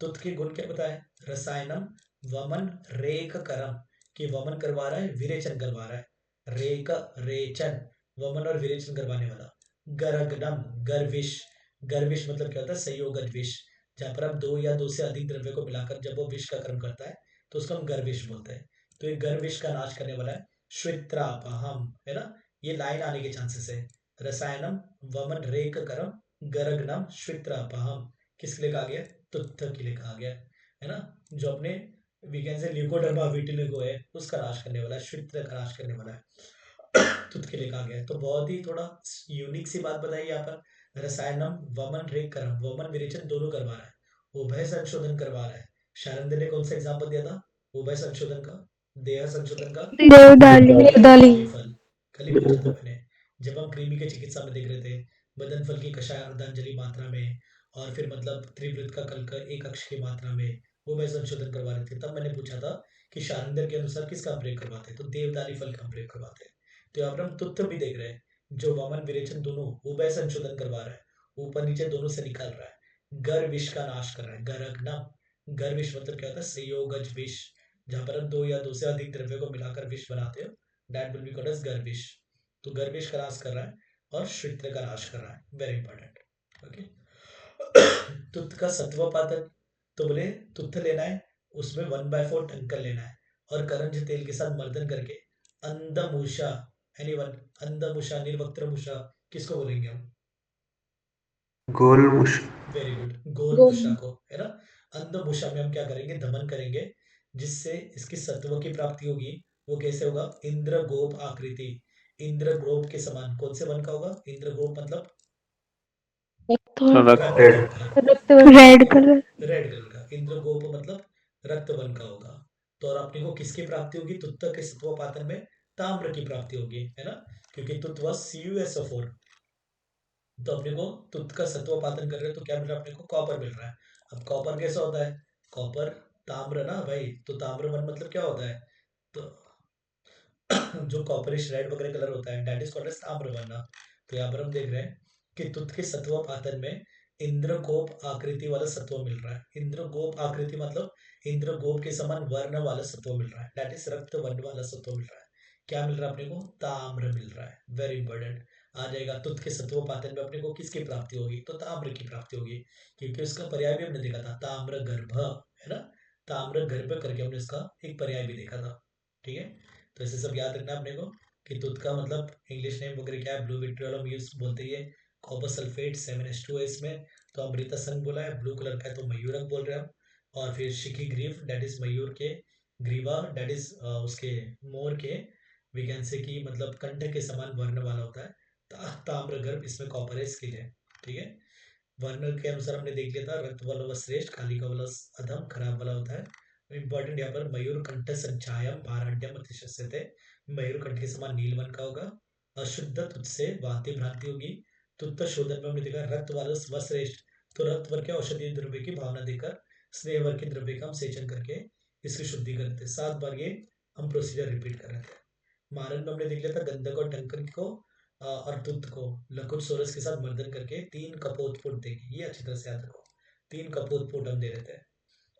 तुत के गुण क्या बताए, रसायनम वमन रेक करम, कि वमन करवा रहा है, विरेचन करवा रहा है। रेक रेचन, वमन और विरेचन करवाने वाला। गरगनम, गर्विश, गर्विश मतलब क्या होता है, संयोगज विष। जहां पर हम 2 या 2 से अधिक द्रव्य को मिलाकर जब वो विष का कर्म करता है, तो उसको हम गर्विश बोलते हैं। तो ये गर्विश का नाश करने वाला है। श्वित्रापहम, है ना। ये लाइन आने के चांसेस है। रसायनम वमन रेक करम गरगनम श्वित्रापहम, किसके लिए कहा गया, तुत्थ के लिए कहा गया, है ना। जो अपने we can say leucoderma vitiligo है, उसका नाश करने वाला है, श्वित्र का नाश करने वाला है। तुत्थ के लिए कहा गया है। तो बहुत ही थोड़ा यूनिक सी बात बताई यहाँ पर। रसायनम वमन रेक करम, वमन विरेचन दोनों करवा रहा है, उभय संशोधन करवा रहा है। शारंद ने कौन सा एग्जाम्पल दिया था उभय संशोधन का, देह संशोधन का, देवदाली। देवदाली फल। कल ही पूछा था मैंने, जब हम कृमि के चिकित्सा में देख रहे थे, बदन फल की कषाय अर्धांजलि मात्रा में, और फिर मतलब त्रिवृत का कल का 1 अक्ष की मात्रा में वो मैं संशोधन करवा रहे थे, तब मैंने पूछा था कि शारंदर के अनुसार किसका प्रयोग करवाते हैं, तो देवदाली फल का प्रयोग करवाते हैं। तो यहाँ पर हम तुत्थ भी देख रहे हैं, जो वामन विरेचन दोनों उभय संशोधन करवा रहा है, ऊपर नीचे दोनों से निकल रहा है, गर विष का नाश कर रहा है। गरग्नम, गर विष मतलब क्या होता है? संयोगज विष, जहां पर हम दो या दो से अधिक द्रव्य को मिलाकर विष बनाते हो, that will be called as गर विष। तो गर विष का नाश कर रहा है और श्रित्र का नाश कर रहा है, वेरी इंपॉर्टेंट। ओके। तुत्त का सत्वपातन, तो बोले तुत्त लेना है, उसमें 1/4 टंकन लेना है और करंज तेल के साथ मर्दन करके अंदमुषा, एनीवन, अंदमुषा निर्वक्त्रमुषा किसको बोलेंगे हम? गोलमुश वेरी गुड, गोलमुषा को, है ना। अंदमुषा में हम क्या करेंगे? दमन करेंगे, जिससे इसकी सत्व की प्राप्ति होगी। वो कैसे होगा? इंद्र गोप आकृति, इंद्र गोप के समान। कौन से वन का होगा इंद्र गोप? मतलब रक्त रक्त रेड वन का, रेड कलर। रेड कलर का। इंद्र गोप मतलब रक्त वन का होगा। तो और अपने को किसकी प्राप्ति होगी? तुत्त के सत्वपातन में ताम्र की प्राप्ति होगी, है ना, क्योंकि तुत्त was CuSO4। तो अपने को तुत्त का सत्वपातन कर रहे हैं तो क्या मिल रहा है? अपने को कॉपर मिल रहा है। अब कॉपर कैसा होता है? कॉपर ताम्र ना भाई, तो ताम्र वन मतलब क्या होता है? तो जो कॉपरिश रेड वगैरह कलर होता है, दैट इज कॉल्ड एज ताम्रवर्णा। तो यहाँ पर हम देख रहे हैं कि तुत्त के सत्व पातन में इंद्रगोप आकृति वाला सत्व मिल रहा है। इंद्रगोप आकृति मतलब इंद्रगोप के समान वर्ण वाला सत्व मिल रहा है, दैट इज रक्त वर्ण वाला सत्व मिल रहा है। क्या मिल रहा है अपने को? ताम्र मिल रहा है, वेरी इंपॉर्टेंट। आ जाएगा तुत्त के सत्व पातन में अपने को किसकी प्राप्ति होगी? तो ताम्र की प्राप्ति होगी, क्योंकि उसका पर्याय भी हमने देखा था, ताम्र गर्भ, है ना। ताम्र गर्भ करके हमने इसका एक पर्याय भी देखा था, ठीक है। तो ऐसे सब याद रखना अपने को कि तुत्त का मतलब इंग्लिश नेम वगैरह क्या है? ब्लू विट्रियोलम यूज बोलते ही है, कॉपर सल्फेट 7H2 है इसमें। तो अमृता संघ बोला है, ब्लू कलर का है तो मयूरक बोल रहे हैं हम। और फिर शिखी ग्रीव, डेट इज मयूर के, ग्रीवा डेट इज उसके मोर के, वी कैन से कि मतलब कंठ के समान वर्ण वाला होता है। ताम्र गर्भ, इसमें कॉपर है, इसके लिए, ठीक है। वर्ण के अनुसार हमने देख लिया था, रक्त वाला व श्रेष्ठ, काली का वाला अधम, खराब वाला होता है। इंपॉर्टेंट यहाँ पर मयूर कंठ संचायम भाराड्यम अतिशस्यते, मयूर कंठ के समान नील वन का होगा। अशुद्ध तुत्त से वांति भ्रांति होगी। तुत्त शोधन में हमने देखा रक्त वाला व श्रेष्ठ, तो रक्त वर्ग के औषधीय द्रव्य की भावना देकर स्नेह वर्ग के द्रव्य का हम सेचन करके इसकी शुद्धि करते हैं। 7 बार ये हम प्रोसीजर रिपीट कर रहे थे। मारन में हमने देख लिया था गंधक और टंकन को और तुत्त को लकुट सोरस के साथ मर्दन करके 3 कपोतपुट देंगे, ये अच्छी तरह से याद रखो। 3 कपोतपुट हम दे रहे थे।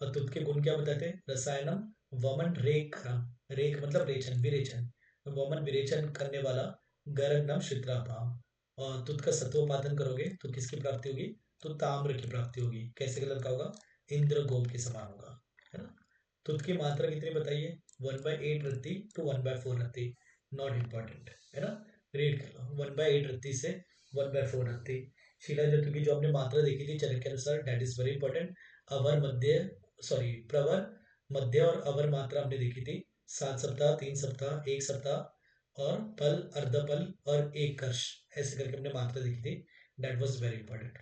और तुत्त के गुण क्या बताते हैं? रसायनम वमन रेखरम, रेख मतलब रेचन, विरेचन, वमन विरेचन करने वाला, गरगनम शित्रापाम। और तुत्त का सत्वपातन करोगे तो किसकी प्राप्ति होगी? तो ताम्र की प्राप्ति होगी। कैसे कलर का होगा? इंद्र गोप के समान होगा, है ना। तुत्त की मात्रा कितनी बताइए? 1/8 रत्ती टू 1/4 रत्ती, नॉट इम्पॉर्टेंट, है ना। रीड कर लो, 1/8 रत्ती से 1/4 रत्ती। शिला जतु की जो हमने मात्रा देखी थी चरक के अनुसार, that is very important. Our Madhya, sorry प्रवर, मध्य और अवर मात्रा हमने देखी थी। 7 सप्ताह, 3 सप्ताह, 1 सप्ताह और पल, अर्धपल और एक कर्ष, ऐसे करके हमने मात्रा देखी थी, दैट वाज वेरी इंपॉर्टेंट।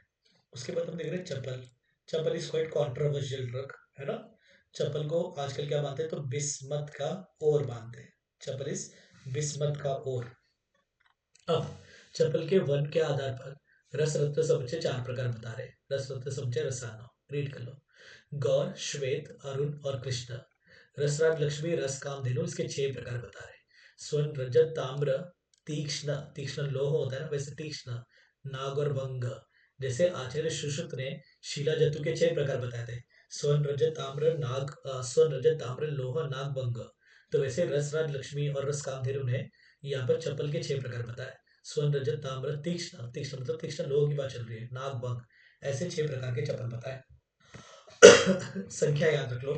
उसके बाद हम देख रहे हैं चप्पल। चप्पल इज क्वाइट कॉन्ट्रोवर्शियल ड्रग, है ना। चप्पल को आजकल क्या मानते हैं? तो बिस्मत का ओर मानते हैं। चप्पल इज बिस्मत का ओर। अब चप्पल के वर्ण के आधार पर रस रत्न समुच्चय 4 प्रकार बता रहे हैं। रस रत्न समुच्चय रसायन, रीड कर लो। गौर, श्वेत, अरुण और कृष्ण। रसराज लक्ष्मी, रस कामधेनु, इसके 6 प्रकार बता रहे हैं। स्वर्ण, रजत, ताम्र, तीक्ष्ण, तीक्ष्ण लोह होता है ना, वैसे तीक्ष्ण, नाग और भंग। जैसे आचार्य सुश्रुत ने शीला जतु के 6 प्रकार बताए थे, स्वर्ण, रजत, ताम्र, नाग, स्वर्ण, रजत, ताम्र, लोह, नाग, भंग। तो वैसे रसराज लक्ष्मी और रस कामधेनु ने यहाँ पर चप्पल के 6 प्रकार बताए। स्वर्ण, रजत, ताम्र, तीक्ष्ण, तीक्ष्ण मतलब तीक्ष्ण लोह की बात चल रही है, नाग, भंग, ऐसे 6 प्रकार के चप्पल बताए। संख्या याद रख लो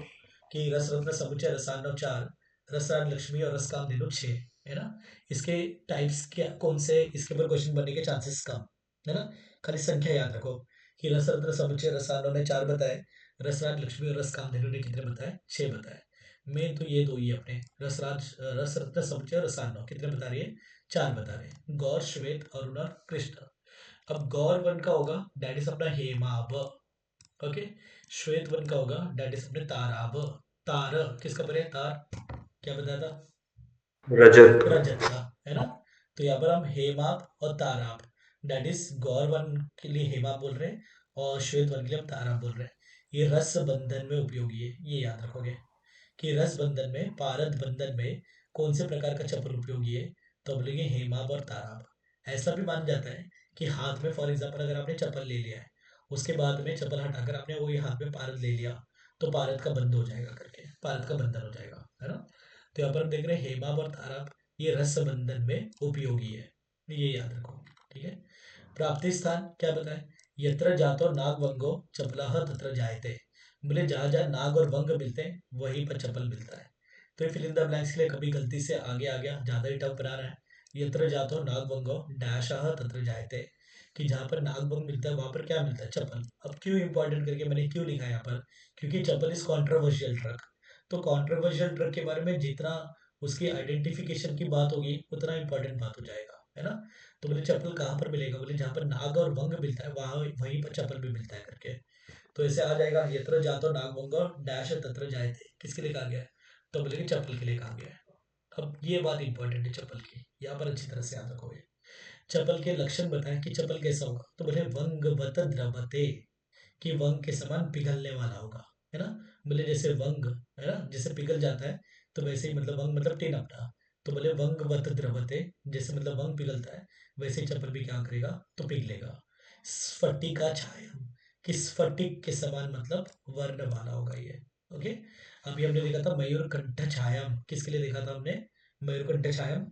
कि रस रत्न समुच्चय रसायन 4, रसराज लक्ष्मी और रस कामधेनु 6, है ना। इसके टाइप्स क्या कौन से, इसके ऊपर क्वेश्चन बनने के चांसेस कम, है ना। खाली संख्या याद रखो कि रस रत्न समुच्चय रसायनों ने 4 बताए, रसराज लक्ष्मी और रस कामधेनु ने कितने बताए? 6 बताए। मेन तो ये दो ही है अपने, रस रत्न समुच्चय रसायनों कितने बता रही है? 4 बता रहे हैं, गौर, श्वेत, अरुण और कृष्ण। अब गौर वन का होगा दैट इज अपना हेमाभ, ओके। श्वेत वन का होगा दैट इज अपने ताराब, तार किसका पर्याय? तार, क्या बताया था? रजत रजत का, है ना। तो यहाँ पर हम हेमाप और ताराप, दैट इज गौर वन के लिए हेमाप बोल रहे हैं और श्वेत वन के लिए हम ताराप बोल रहे हैं। ये रस बंधन में उपयोगी है, ये याद रखोगे कि रस बंधन में, पारद बंधन में कौन से प्रकार का चप्पल उपयोगी है? तो बोलेंगे हेमाप और ताराप। ऐसा भी माना जाता है कि हाथ में फॉर एग्जाम्पल अगर आपने चप्पल ले लिया है, उसके बाद में चप्पल हटाकर आपने वही हाथ में पारद ले लिया, तो पारद का बंद हो जाएगा करके, पारद का बंधन हो जाएगा, है ना। तो यहाँ पर हम देख रहे हैं हेमाब और ताराब ये रस बंधन में उपयोगी है, ये याद रखो। ठीक है। प्राप्ति स्थान क्या बताए, यत्र जातो नाग वंगो चपलाह तत्र जायते, बोले जहां जहां नाग और वंग मिलते हैं वहीं पर चप्पल मिलता है। तो ये फिल इन द ब्लैंक्स के लिए कभी गलती से आगे आ गया, ज्यादा ही टफ बना रहा है। यत्र जातो नाग वंगो डैशाह तत्र जायते, कि जहां पर नाग वंग मिलता है वहां पर क्या मिलता है, चप्पल। अब क्यों इंपॉर्टेंट करके मैंने क्यों लिखा है यहाँ पर, क्योंकि चप्पल इज कॉन्ट्रोवर्शियल ट्रक। तो कॉन्ट्रोवर्शियल ट्रक के बारे में जितना उसकी आइडेंटिफिकेशन की बात होगी उतना इंपॉर्टेंट बात हो जाएगा, है ना। तो बोले चप्पल कहाँ पर मिलेगा, बोले जहाँ पर नाग और वंग मिलता है वहां वहीं पर चप्पल भी मिलता है करके। तो ऐसे आ जाएगा, यत्र जातो नाग वंग और डैश तत्र जायते, किसके लिए कहा गया है, तो बोले कि चप्पल के लिए कहा गया है। अब ये बात इंपॉर्टेंट है चप्पल की, यहाँ पर अच्छी तरह से याद रखोगे। चप्पल के लक्षण बताएं कि चप्पल कैसा होगा, तो बोले वंग बत द्रवते, कि वंग के समान पिघलने वाला होगा, है ना। बोले जैसे वंग, है ना, जैसे पिघल जाता है, तो वैसे ही मतलब वंग मतलब टिन अपना, तो बोले वंग वत द्रवते, जैसे मतलब वंग पिघलता है वैसे ही चप्पल भी क्या करेगा, तो पिघलेगा। स्फटिका छाया, कि स्फटिक के समान मतलब वर्ण वाला होगा ये। ओके। अभी हमने देखा था मयूर कंठ छायाम, किसके लिए देखा था हमने, मयूर कंठ छायाम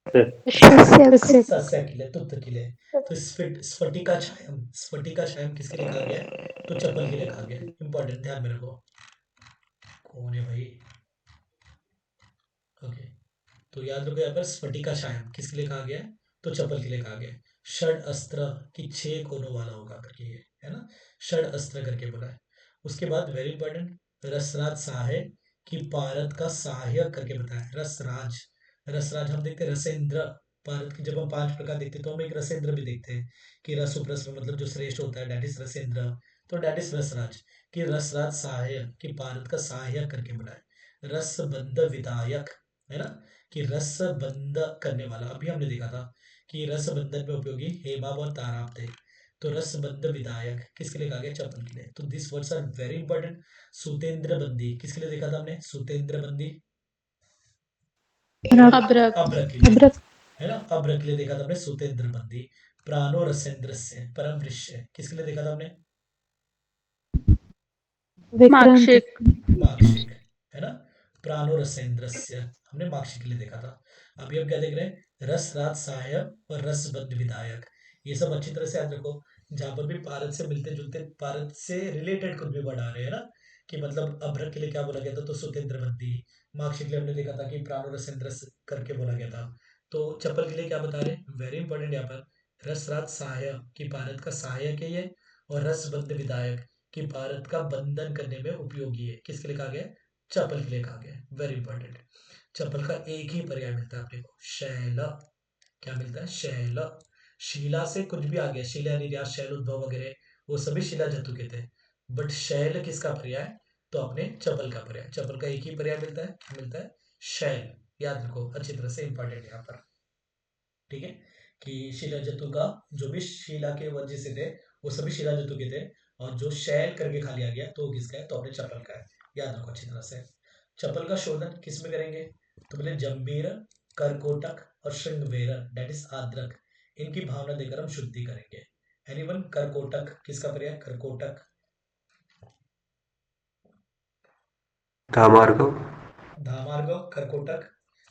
सस्य सस्य के लिए, तुत्त के लिए। तो स्फटिका छायम, स्फटिका छायम किसके लिए कहा गया है, तो चप्पल के लिए कहा गया है। इंपॉर्टेंट, ध्यान में रखो। कौन है भाई, ओके। तो याद रखो यहाँ पर स्फटिका छायम किसके लिए कहा गया है, तो चप्पल के लिए कहा गया है। षड अस्त्र की 6 कोनों वाला होगा करके ये, है ना, षड अस्त्र करके बोला है। उसके बाद वेरी इंपॉर्टेंट, रसराज साहे, की पारद का सहायक करके बताया। रसराज, रसराज हम देखते हैं रसेंद्र, पारद की जब हम 5 प्रकार देखते हैं तो हम एक रसेंद्र भी देखते हैं, कि रस उपरस में मतलब जो श्रेष्ठ होता है, डेट इज रसेंद्र, तो डेट इज रसराज। कि रसराज सहायक की पारद का सहायक करके बनाया। रसबंध विधायक, है ना, कि रस बंध करने वाला, अभी हमने देखा था कि रस बंधन में उपयोगी हेमाब और ताराब थे। तो रस बंध विधायक किसके लिए कहा गया, चप्पल के लिए। तो this words are very important. सुतेंद्र बंदी किसके लिए देखा था हमने, सुतेंद्र बंदी अब्रक अब्रक के लिए, है ना, अब्रक के लिए देखा था हमने सुतेंद्र बंदी। प्राणो रसेंद्र से परम वृश्य किसके लिए देखा था हमने, माक्षिक माक्षिक, है ना। प्राणो रसेंद्रस्य हमने माक्षिक के लिए देखा था। अभी हम क्या देख रहे हैं, रस राज सहायक और रस बद्ध विधायक, ये सब अच्छी तरह से याद रखो। जहां पर भी भारत से मिलते जुलते, भारत से रिलेटेड कुछ भी वर्ड आ रहे हैं ना, कि मतलब अभ्रक के लिए क्या बोला गया था, तो सुतेंद्र बंदी। माक्षिक के लिए हमने देखा था कि प्राणो रसेंद्र करके बोला गया था। तो चप्पल के लिए क्या बता रहे हैं, वेरी इंपॉर्टेंट यहाँ पर, रस राज सहायक कि भारत का सहायक है ये, और रस बद्ध विधायक कि भारत का बंधन करने में उपयोगी है, किसके लिए कहा गया है, चप्पल के लिए कहा गया है। Very important. चप्पल का एक ही पर्याय मिलता है अपने को, शैल, क्या मिलता है, शैल। शिला से कुछ भी आ गया, शिला निर्यात शैल उद्भव वगैरह, वो सभी शिला जतु के थे। बट शैल किसका पर्याय, तो अपने चप्पल का पर्याय, चप्पल का एक ही पर्याय मिलता है, क्या मिलता है, शैल। याद रखो अच्छी तरह से, इंपॉर्टेंट यहाँ पर। ठीक है, कि शिला जतु का जो भी शिला के वजह से थे वो सभी शिला जतु के थे, और जो शैल करके खा लिया गया तो वो किसका है, तो अपने चप्पल का है। याद रखो अच्छी तरह से। चप्पल का शोधन किस में करेंगे, तो बोले जंबीर, करकोटक और श्रृंगवेर, डेट इज आद्रक, इनकी भावना देकर हम शुद्धि करेंगे। एनीवन, करकोटक किसका पर्याय, करकोटक, धामार्गो, धामार्गव, करकोटक,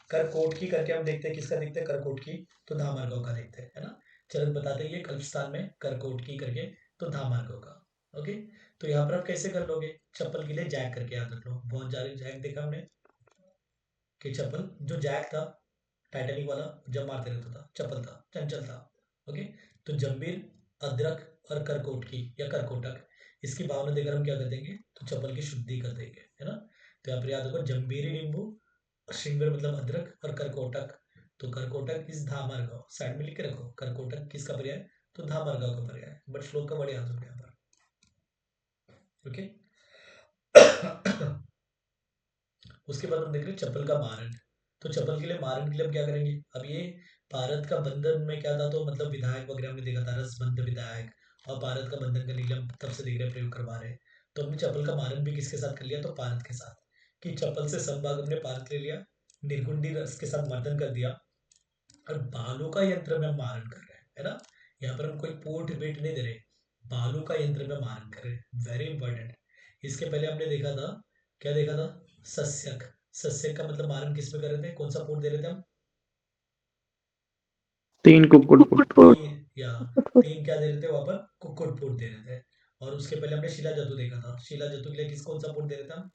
करकोट की करके हम देखते हैं, किसका देखते हैं, करकोट की, तो धामार्गव का देखते हैं, है ना। चरण बताते हैं ये कल्पस्थान में करकोट की करके, तो धामार्गव का। ओके। तो यहाँ पर आप कैसे कर लोगे, चप्पल के लिए जैक करके याद रख लो, बहुत जारी जैक देखा हमने, कि चप्पल जो जैक था टाइटैनिक वाला, जब मारते रहता था, चप्पल था, चंचल था। ओके। तो जंबीर, अदरक और करकोट की या करकोटक, इसकी भावना देकर हम क्या कर देंगे, तो चप्पल की शुद्धि कर देंगे, है ना। तो यहाँ पर याद रखो जंबीरी नींबू, श्रृंगार मतलब अदरक, और करकोटक, तो करकोटक इस धामरगांव साइड में लिख के रखो, करकोटक किसका पर्याय, तो धामरगांव का पर्याय, बट श्लोक का बड़े याद रखो यहाँ पर। ओके। उसके बाद हम देख रहे हैं चप्पल का मारण। तो चप्पल के लिए मारण के लिए हम क्या करेंगे, अब ये भारत का बंधन में क्या था, तो मतलब विधायक वगैरह हमने देखा था, रसबंध विधायक, और भारत का बंधन करने के लिए हम तब से देख रहे हैं प्रयोग करवा रहे हैं। तो हमने चप्पल का मारण भी किसके साथ कर लिया, तो भारत के साथ, कि चप्पल से संभाग हमने भारत ले लिया, निर्गुंडी रस के साथ मर्दन कर दिया, और बालों का यंत्र में हम मारण कर रहे हैं। है ना। यहाँ पर हम कोई पोर्ट वेट नहीं दे रहे, बालू का यंत्र में मारन कर रहे, वेरी इंपॉर्टेंट। इसके पहले हमने देखा था, क्या देखा था, सस्यक। सस्यक का मतलब मारन किस में कर रहे थे, कौन सा पोर्ट दे रहे थे हम, 3 कुक्कुट पुट। तीन, या तीन क्या दे रहे थे वहां पर, कुक्कुट पोर्ट दे रहे थे। और उसके पहले हमने शिला जतु देखा था, शिला जतु के लिए किस कौन सा पोर्ट दे रहे थे हम,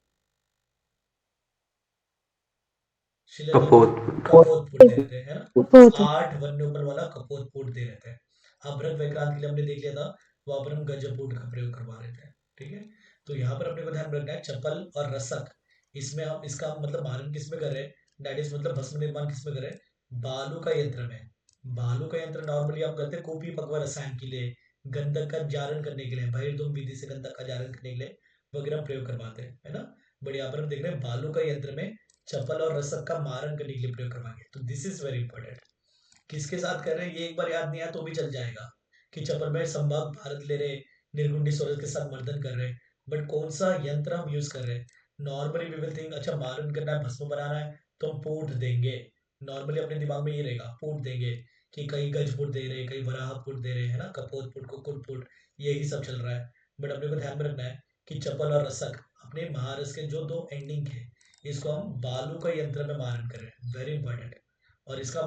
शिला जतु कपोत। कपोत पोर्ट दे रहे थे, है ना। बहुत 8 वन्योपल वाला कपोत पोर्ट दे रहे थे। अभ्रक वैक्रांत के लिए हमने देख लिया था, वहां पर हम गज पोर्ट का प्रयोग करवा रहे थे, ठीक है। तो यहाँ पर अपने को ध्यान रखना है, चप्पल और रसक, इसमें हम इसका मतलब मारन किस में कर रहे हैं, दैट इज मतलब भस्म निर्माण किस में कर रहे हैं, बालू का यंत्र में। बालू का यंत्र नॉर्मली हम करते हैं कॉपी पकवा रसायन के लिए, गंधक का जारण करने के लिए, बहिर्दोम विधि से गंधक का जारण करने के लिए वगैरह हम प्रयोग करवाते हैं, है ना। बट यहाँ पर हम देख रहे हैं बालू का यंत्र में चप्पल और रसक का मारन करने के लिए प्रयोग करवाएंगे, तो दिस इज वेरी इंपॉर्टेंट। किसके साथ कर रहे हैं ये एक बार याद नहीं आया तो भी चल जाएगा, कि चप्पल में संभाग भारत ले रहे, निर्गुंडी स्वरज के साथ मर्दन कर रहे, बट कौन सा यंत्र हम यूज कर रहे हैं। नॉर्मली वी विल थिंक अच्छा मारन करना है, भस्म बनाना है, तो हम पोट देंगे। नॉर्मली अपने दिमाग में ये रहेगा, पोट देंगे, कि कहीं गज पुट दे रहे, कहीं वराह पुट दे रहे, है ना, कपोत पुट, कुक्कुट पुट, यही सब चल रहा है। बट अपने को ध्यान में रखना है कि चप्पल और रसक अपने महारस के जो दो एंडिंग है, इसको हम बालू का यंत्र में मारन कर रहे हैं, वेरी इंपॉर्टेंट। और इसका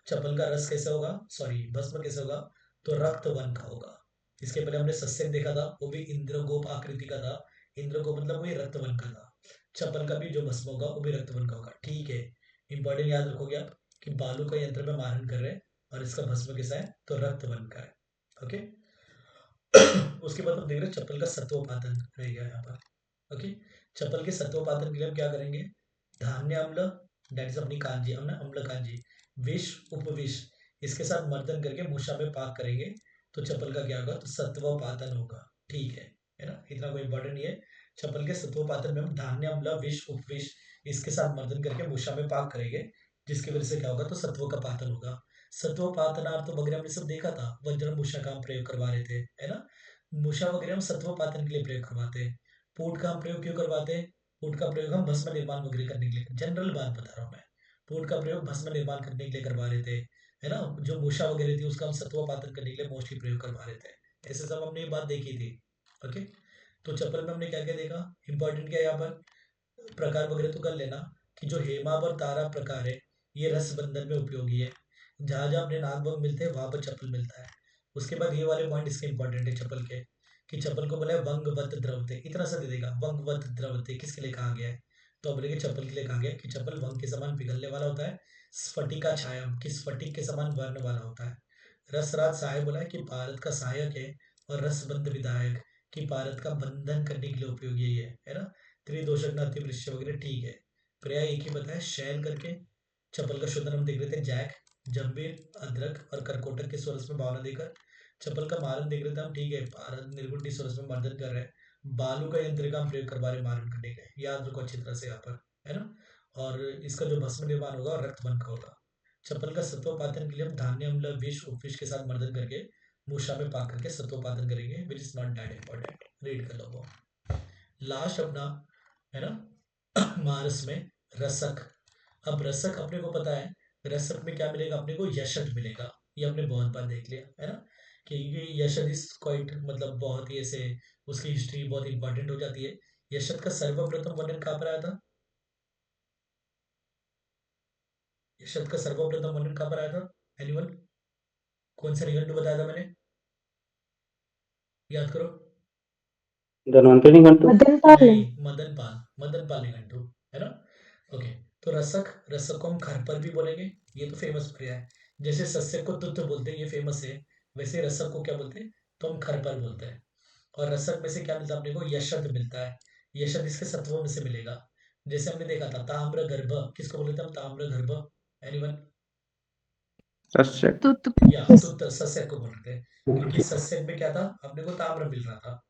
चप्पल का रस कैसे होगा, सॉरी भस्म कैसे होगा, तो रक्त वन का होगा। इसके पहले हमने सस्यक देखा था, वो भी इंद्रगोप आकृति का था, इंद्रगोप मतलब वही रक्त वन का था। चप्पल का भी जो भस्म होगा वो भी रक्त वन का होगा, ठीक है। इंपॉर्टेंट याद रखोगे आप कि बालू का यंत्र में मारन कर रहे हैं और इसका भस्म कैसा है, तो रक्त वन का है, ओके। उसके बाद हम देख रहे हैं चप्पल का सत्वोपातन रहेगा यहाँ पर, ओके। चप्पल के सत्वोपातन के लिए हम क्या करेंगे, धान्य अम्ल, दैट इज अपनी कांजी अम्ल, अम्ल कांजी, विष उपविष, इसके साथ मर्दन करके मूषा में पाक करेंगे, तो चप्पल का क्या होगा, तो सत्वपातन होगा, ठीक है ना, इतना कोई इंपॉर्टेंट नहीं है। चप्पल के सत्वपातन में हम धान्य अम्ल, विष उपविष, इसके साथ मर्दन करके मूषा में पाक करेंगे, जिसकी वजह से क्या होगा, तो सत्व का पातन होगा। सत्व पातनार्थ वगैरह हमने सब देखा था, वज्र मूषा का हम प्रयोग करवा रहे थे, है ना। मूषा वगैरह हम सत्व पातन के लिए प्रयोग करवाते हैं। पोट का हम प्रयोग क्यों करवाते हैं, पोट का प्रयोग हम भस्म निर्माण वगैरह करने के लिए, जनरल बात बता रहा हूँ मैं, पोट का प्रयोग भस्म निर्माण करने के लिए करवा रहे थे, है ना। जो मूषा वगैरह थी उसका हम सत्व पातन करने के लिए मोस्टली प्रयोग करवा रहे थे, ऐसे सब हमने ये बात देखी थी, ओके। तो चप्पल में हमने क्या क्या देखा, इंपॉर्टेंट क्या है यहाँ पर, प्रकार वगैरह तो कर लेना, कि जो हेमावर तारा प्रकार है, ये रस बंधन में उपयोगी है, जहां जहां अपने नाग वंग मिलते हैं वहां पर चप्पल मिलता है। उसके बाद ये वाले पॉइंट इसके इंपॉर्टेंट है चप्पल के, कि चप्पल को बोला है वंगवत द्रवते, इतना सा दे देगा, वंगवत द्रवते किसके लिए कहा गया है, तो अब बोलेंगे चप्पल के लिए कहा गया है कि चप्पल वंग के समान पिघलने वाला होता है, स्फटिका छाया कि स्फटिक के समान वर्ण वाला होता है। रसराज सहायक बोला है कि भारत का सहायक है, और रसबंध विधायक कि भारत का बंधन करने के लिए उपयोगी है ना। त्रिदोषक अतिवृश्य वगैरह ठीक है। पर्याय एक ही बताया, शैल करके। चप्पल का शोधन हम देख रहे थे, जैक, जंबीर, अदरक और करकोटक के स्वरस में भावना देकर। चप्पल का मारन देख रहे थे हम, ठीक है, भारत निर्गुंडी स्वरस में मर्दन कर रहे हैं। बालू का यंत्र का हम प्रयोग करवा रहे मारन करने के, याद रखो अच्छी तरह से यहाँ पर, है ना। और इसका जो भस्म निर्माण होगा और रक्त बन का होगा। चप्पल का सत्वपातन के लिए हम धान्य अम्ल, विष उपविष के साथ मर्दन करके मूषा में पाक करके सत्वपातन करेंगे, विच is not that important, read कर लो वो। लास्ट अपना, है ना, मारस में रसक। अब रसक अपने को पता है, रसक में क्या मिलेगा अपने को, यशद मिलेगा, ये हमने बहुत बार देख लिया, है ना, कि ये यशद इज क्वाइट मतलब बहुत ही ऐसे, उसकी हिस्ट्री बहुत इंपॉर्टेंट हो जाती है। यशद का सर्वप्रथम वर्णन कहाँ पर आया था, यशद का सर्वप्रथम वर्णन कहाँ पर आया था, एनिमल, कौन सा निघंटु बताया था मैंने, याद करो। धनवंतरी निघंटु। नहीं, मदन पाल, मदन पाल निघंटु, है ना। ओके। तो रसक, रसक को हम घर पर भी बोलेंगे, ये तो फेमस पर्याय है। जैसे सस्य को तुत्व बोलते हैं, ये फेमस है, वैसे रसक को क्या बोलते हैं, तो हम घर पर बोलते हैं। और रसक में से क्या मिलता है अपने को, यशद मिलता है, यशद इसके सत्वों में से मिलेगा। जैसे हमने देखा था ताम्र गर्भ, किसको बोलते थे हम, ताम्र गर्भ, एनीवन, सस्यक। या तुत्व, सस्य को बोलते हैं, क्योंकि सस्य में क्या था, अपने को ताम्र मिल रहा था,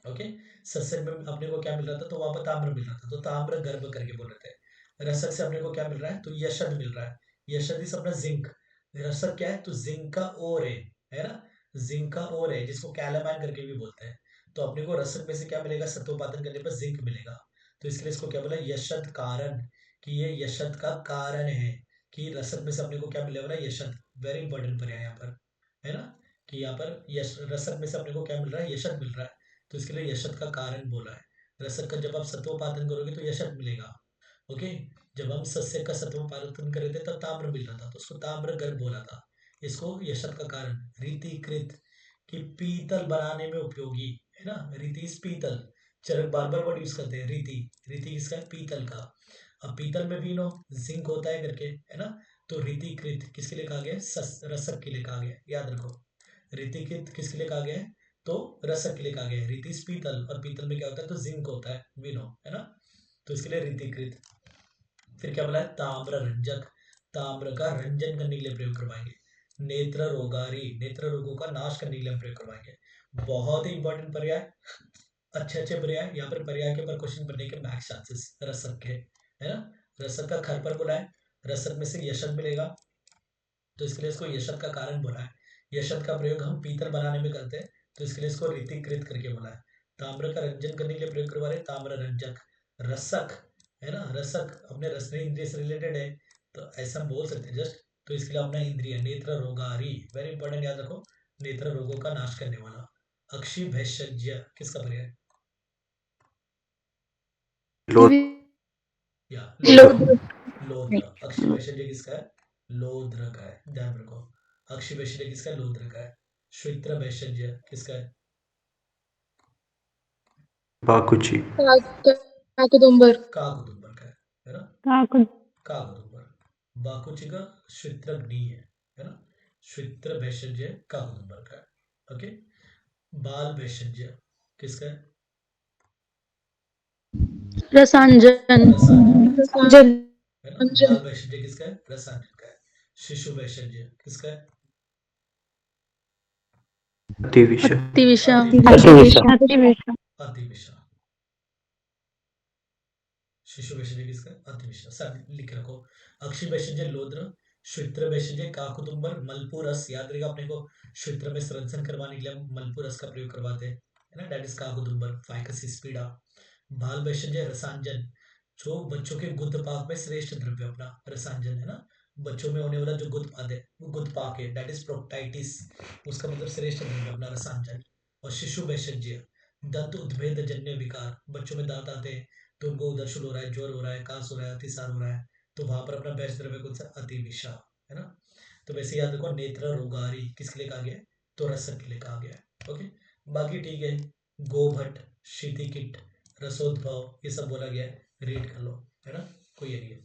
ओके। सत्संग में अपने को क्या मिल रहा था, तो वहां पर ताम्र मिल रहा था, तो ताम्र गर्भ करके बोल रहे थे। रसक से अपने को क्या मिल रहा है, तो यशद मिल रहा है, यशद इस अपना जिंक। रसक क्या है, तो जिंक का ओर है ना, जिंक का ओर है, जिसको कैलामाइन करके भी बोलते हैं। तो अपने को रसक में से क्या मिलेगा, सत्वोपातन करने पर जिंक मिलेगा, तो इसके लिए इसको क्या बोला, यशद कारण, कि ये यशद का कारण है। कि रसक में से अपने को क्या मिलने वाला है, यशद। वेरी इंपॉर्टेंट पर्याय यहाँ पर, है ना, कि यहाँ पर रसक में से अपने को क्या मिल रहा है, यशद मिल रहा है। तो इसके लिए यशद का कारण बोला है। रसक का जब आप सत्वोपातन करोगे तो यशद मिलेगा। ओके, जब हम सस्य का सत्वोपातन कर रहे थे तब ताम्र मिल रहा था, तो उसको ताम्र गर्भ बोला था। इसको यशद का कारण रीतिकृत, कि पीतल बनाने में उपयोगी, है ना, रीति इस पीतल। चरक बार बार वर्ड यूज करते हैं, रीति। रीति किसका है, पीतल का। अब पीतल में भी नो जिंक होता है करके, है ना, तो रीतिकृत किसके लिए कहा गया है, रसक के लिए कहा गया है, याद रखो। रीतिकृत किसके लिए कहा गया है, तो रसक के लिए कहा गया है। रीति पीतल, और पीतल में क्या होता है, तो जिंक होता है, वी नो, है ना, तो इसके लिए रीतिकृत। फिर क्या बोला है, ताम्र रंजक, ताम्र का रंजन करने के लिए प्रयोग करवाएंगे। नेत्र रोगारी, नेत्र रोगों का नाश करने के लिए हम प्रयोग करवाएंगे। बहुत ही इंपॉर्टेंट पर्याय, अच्छे अच्छे पर्याय यहाँ पर, पर्याय के ऊपर क्वेश्चन बनने के मैक्स चांसेस रसक के, है ना। रसक का खर पर बोला है, रसक में से यशद मिलेगा, तो इसके लिए इसको यशद का कारण बोला है। यशद का प्रयोग हम पीतल बनाने में करते हैं, तो इसके लिए इसको रीतिकृत करके बोला है। ताम्र का रंजन करने के लिए प्रयोग करवा रहे, ताम्र रंजक। रसक, है ना, रसक अपने रसने इंद्रिय से रिलेटेड है, तो ऐसा हम बोल सकते हैं जस्ट। तो इसके लिए अपना इंद्रिय, नेत्र रोगारी, वेरी इंपॉर्टेंट, याद रखो, नेत्र रोगों का नाश करने वाला। अक्षी भैषज्य किसका पर्याय, लोध या लोध। लोध्र। अक्षी वैशल्य किसका है, लोध्र का है, ध्यान रखो। अक्षी वैशल्य किसका है, लोध्र का है। श्वित्र वैशल्य किसका है, बाकुची काकदुम्बर। काकुदुम्बर का है ना, काकद काकुदुम्बर। बाकुची का श्वित्रग्नि है ना, श्वित्र वैशल्य काकुदुम्बर का है। ओके, बाल वैशल्य किसका है, रसांजन। रसांजन, जल। है ना, बाल वैशल्य किसका है, रसांजन का है। शिशु वैशल्य किसका है, अतिविषय अतिविषा। अतिविषा, अतिविषा। अतिविषा। शिशु वैशल्य किसका है, अतिविषा, सब लिख रखो। अक्षी वैशल्य लोद्र, श्वित्र वैशल्य काकुतुंबर, मलपू रस, याद रहेगा अपने को, श्वित्र में संरक्षण करवाने के लिए हम मलपू रस का प्रयोग करवाते हैं, है ना, दैट इज काकुतुंबर, फाइकस स्पीडा। बाल वैशल्य रसांजन, जो बच्चों के गुदपाक में श्रेष्ठ द्रव्य अपना रसांजन, है ना, बच्चों में होने वाला जो गुदपाद है वो गुदपाक है, दैट इज प्रोक्टाइटिस, उसका मतलब श्रेष्ठ द्रव्य अपना रसांजन। और शिशु वैशल्य दंत उद्भेद जन्य विकार, बच्चों में दांत आते हैं तो उनको उदर्शन हो रहा है, ज्वर हो रहा है, कास हो रहा है, अतिसार हो रहा है, तो वहां पर अपना बेस्ट द्रव्य कौन सा, अतिविषा, है ना। तो वैसे याद रखो, नेत्र रोगारी किसके लिए कहा गया है, तो रसक के लिए कहा गया है। ओके, बाकी ठीक है, गोभट, शीतिकिट, रसोद्भव, ये सब बोला गया है, रीड कर लो, है ना, कोई ये नहीं है।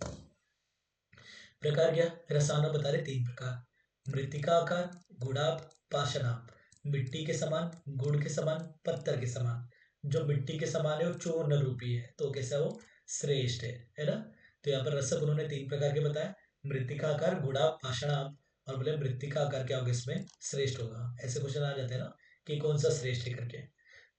प्रकार क्या, रसायन बता रहे तीन प्रकार, मृतिका आकार, गुड़ाप, पाषाणाप। मिट्टी के समान, गुड़ के समान, पत्थर के समान। जो मिट्टी के समान है वो चूर्ण रूपी है, तो कैसा वो श्रेष्ठ है ना। तो यहाँ पर रसक उन्होंने तीन प्रकार के बताया, मृतिका आकार, गुड़ाप, पाषाणाप, और बोले मृतिका आकार क्या होगा, इसमें श्रेष्ठ होगा। ऐसे क्वेश्चन आ जाते हैं ना कि कौन सा श्रेष्ठ है करके।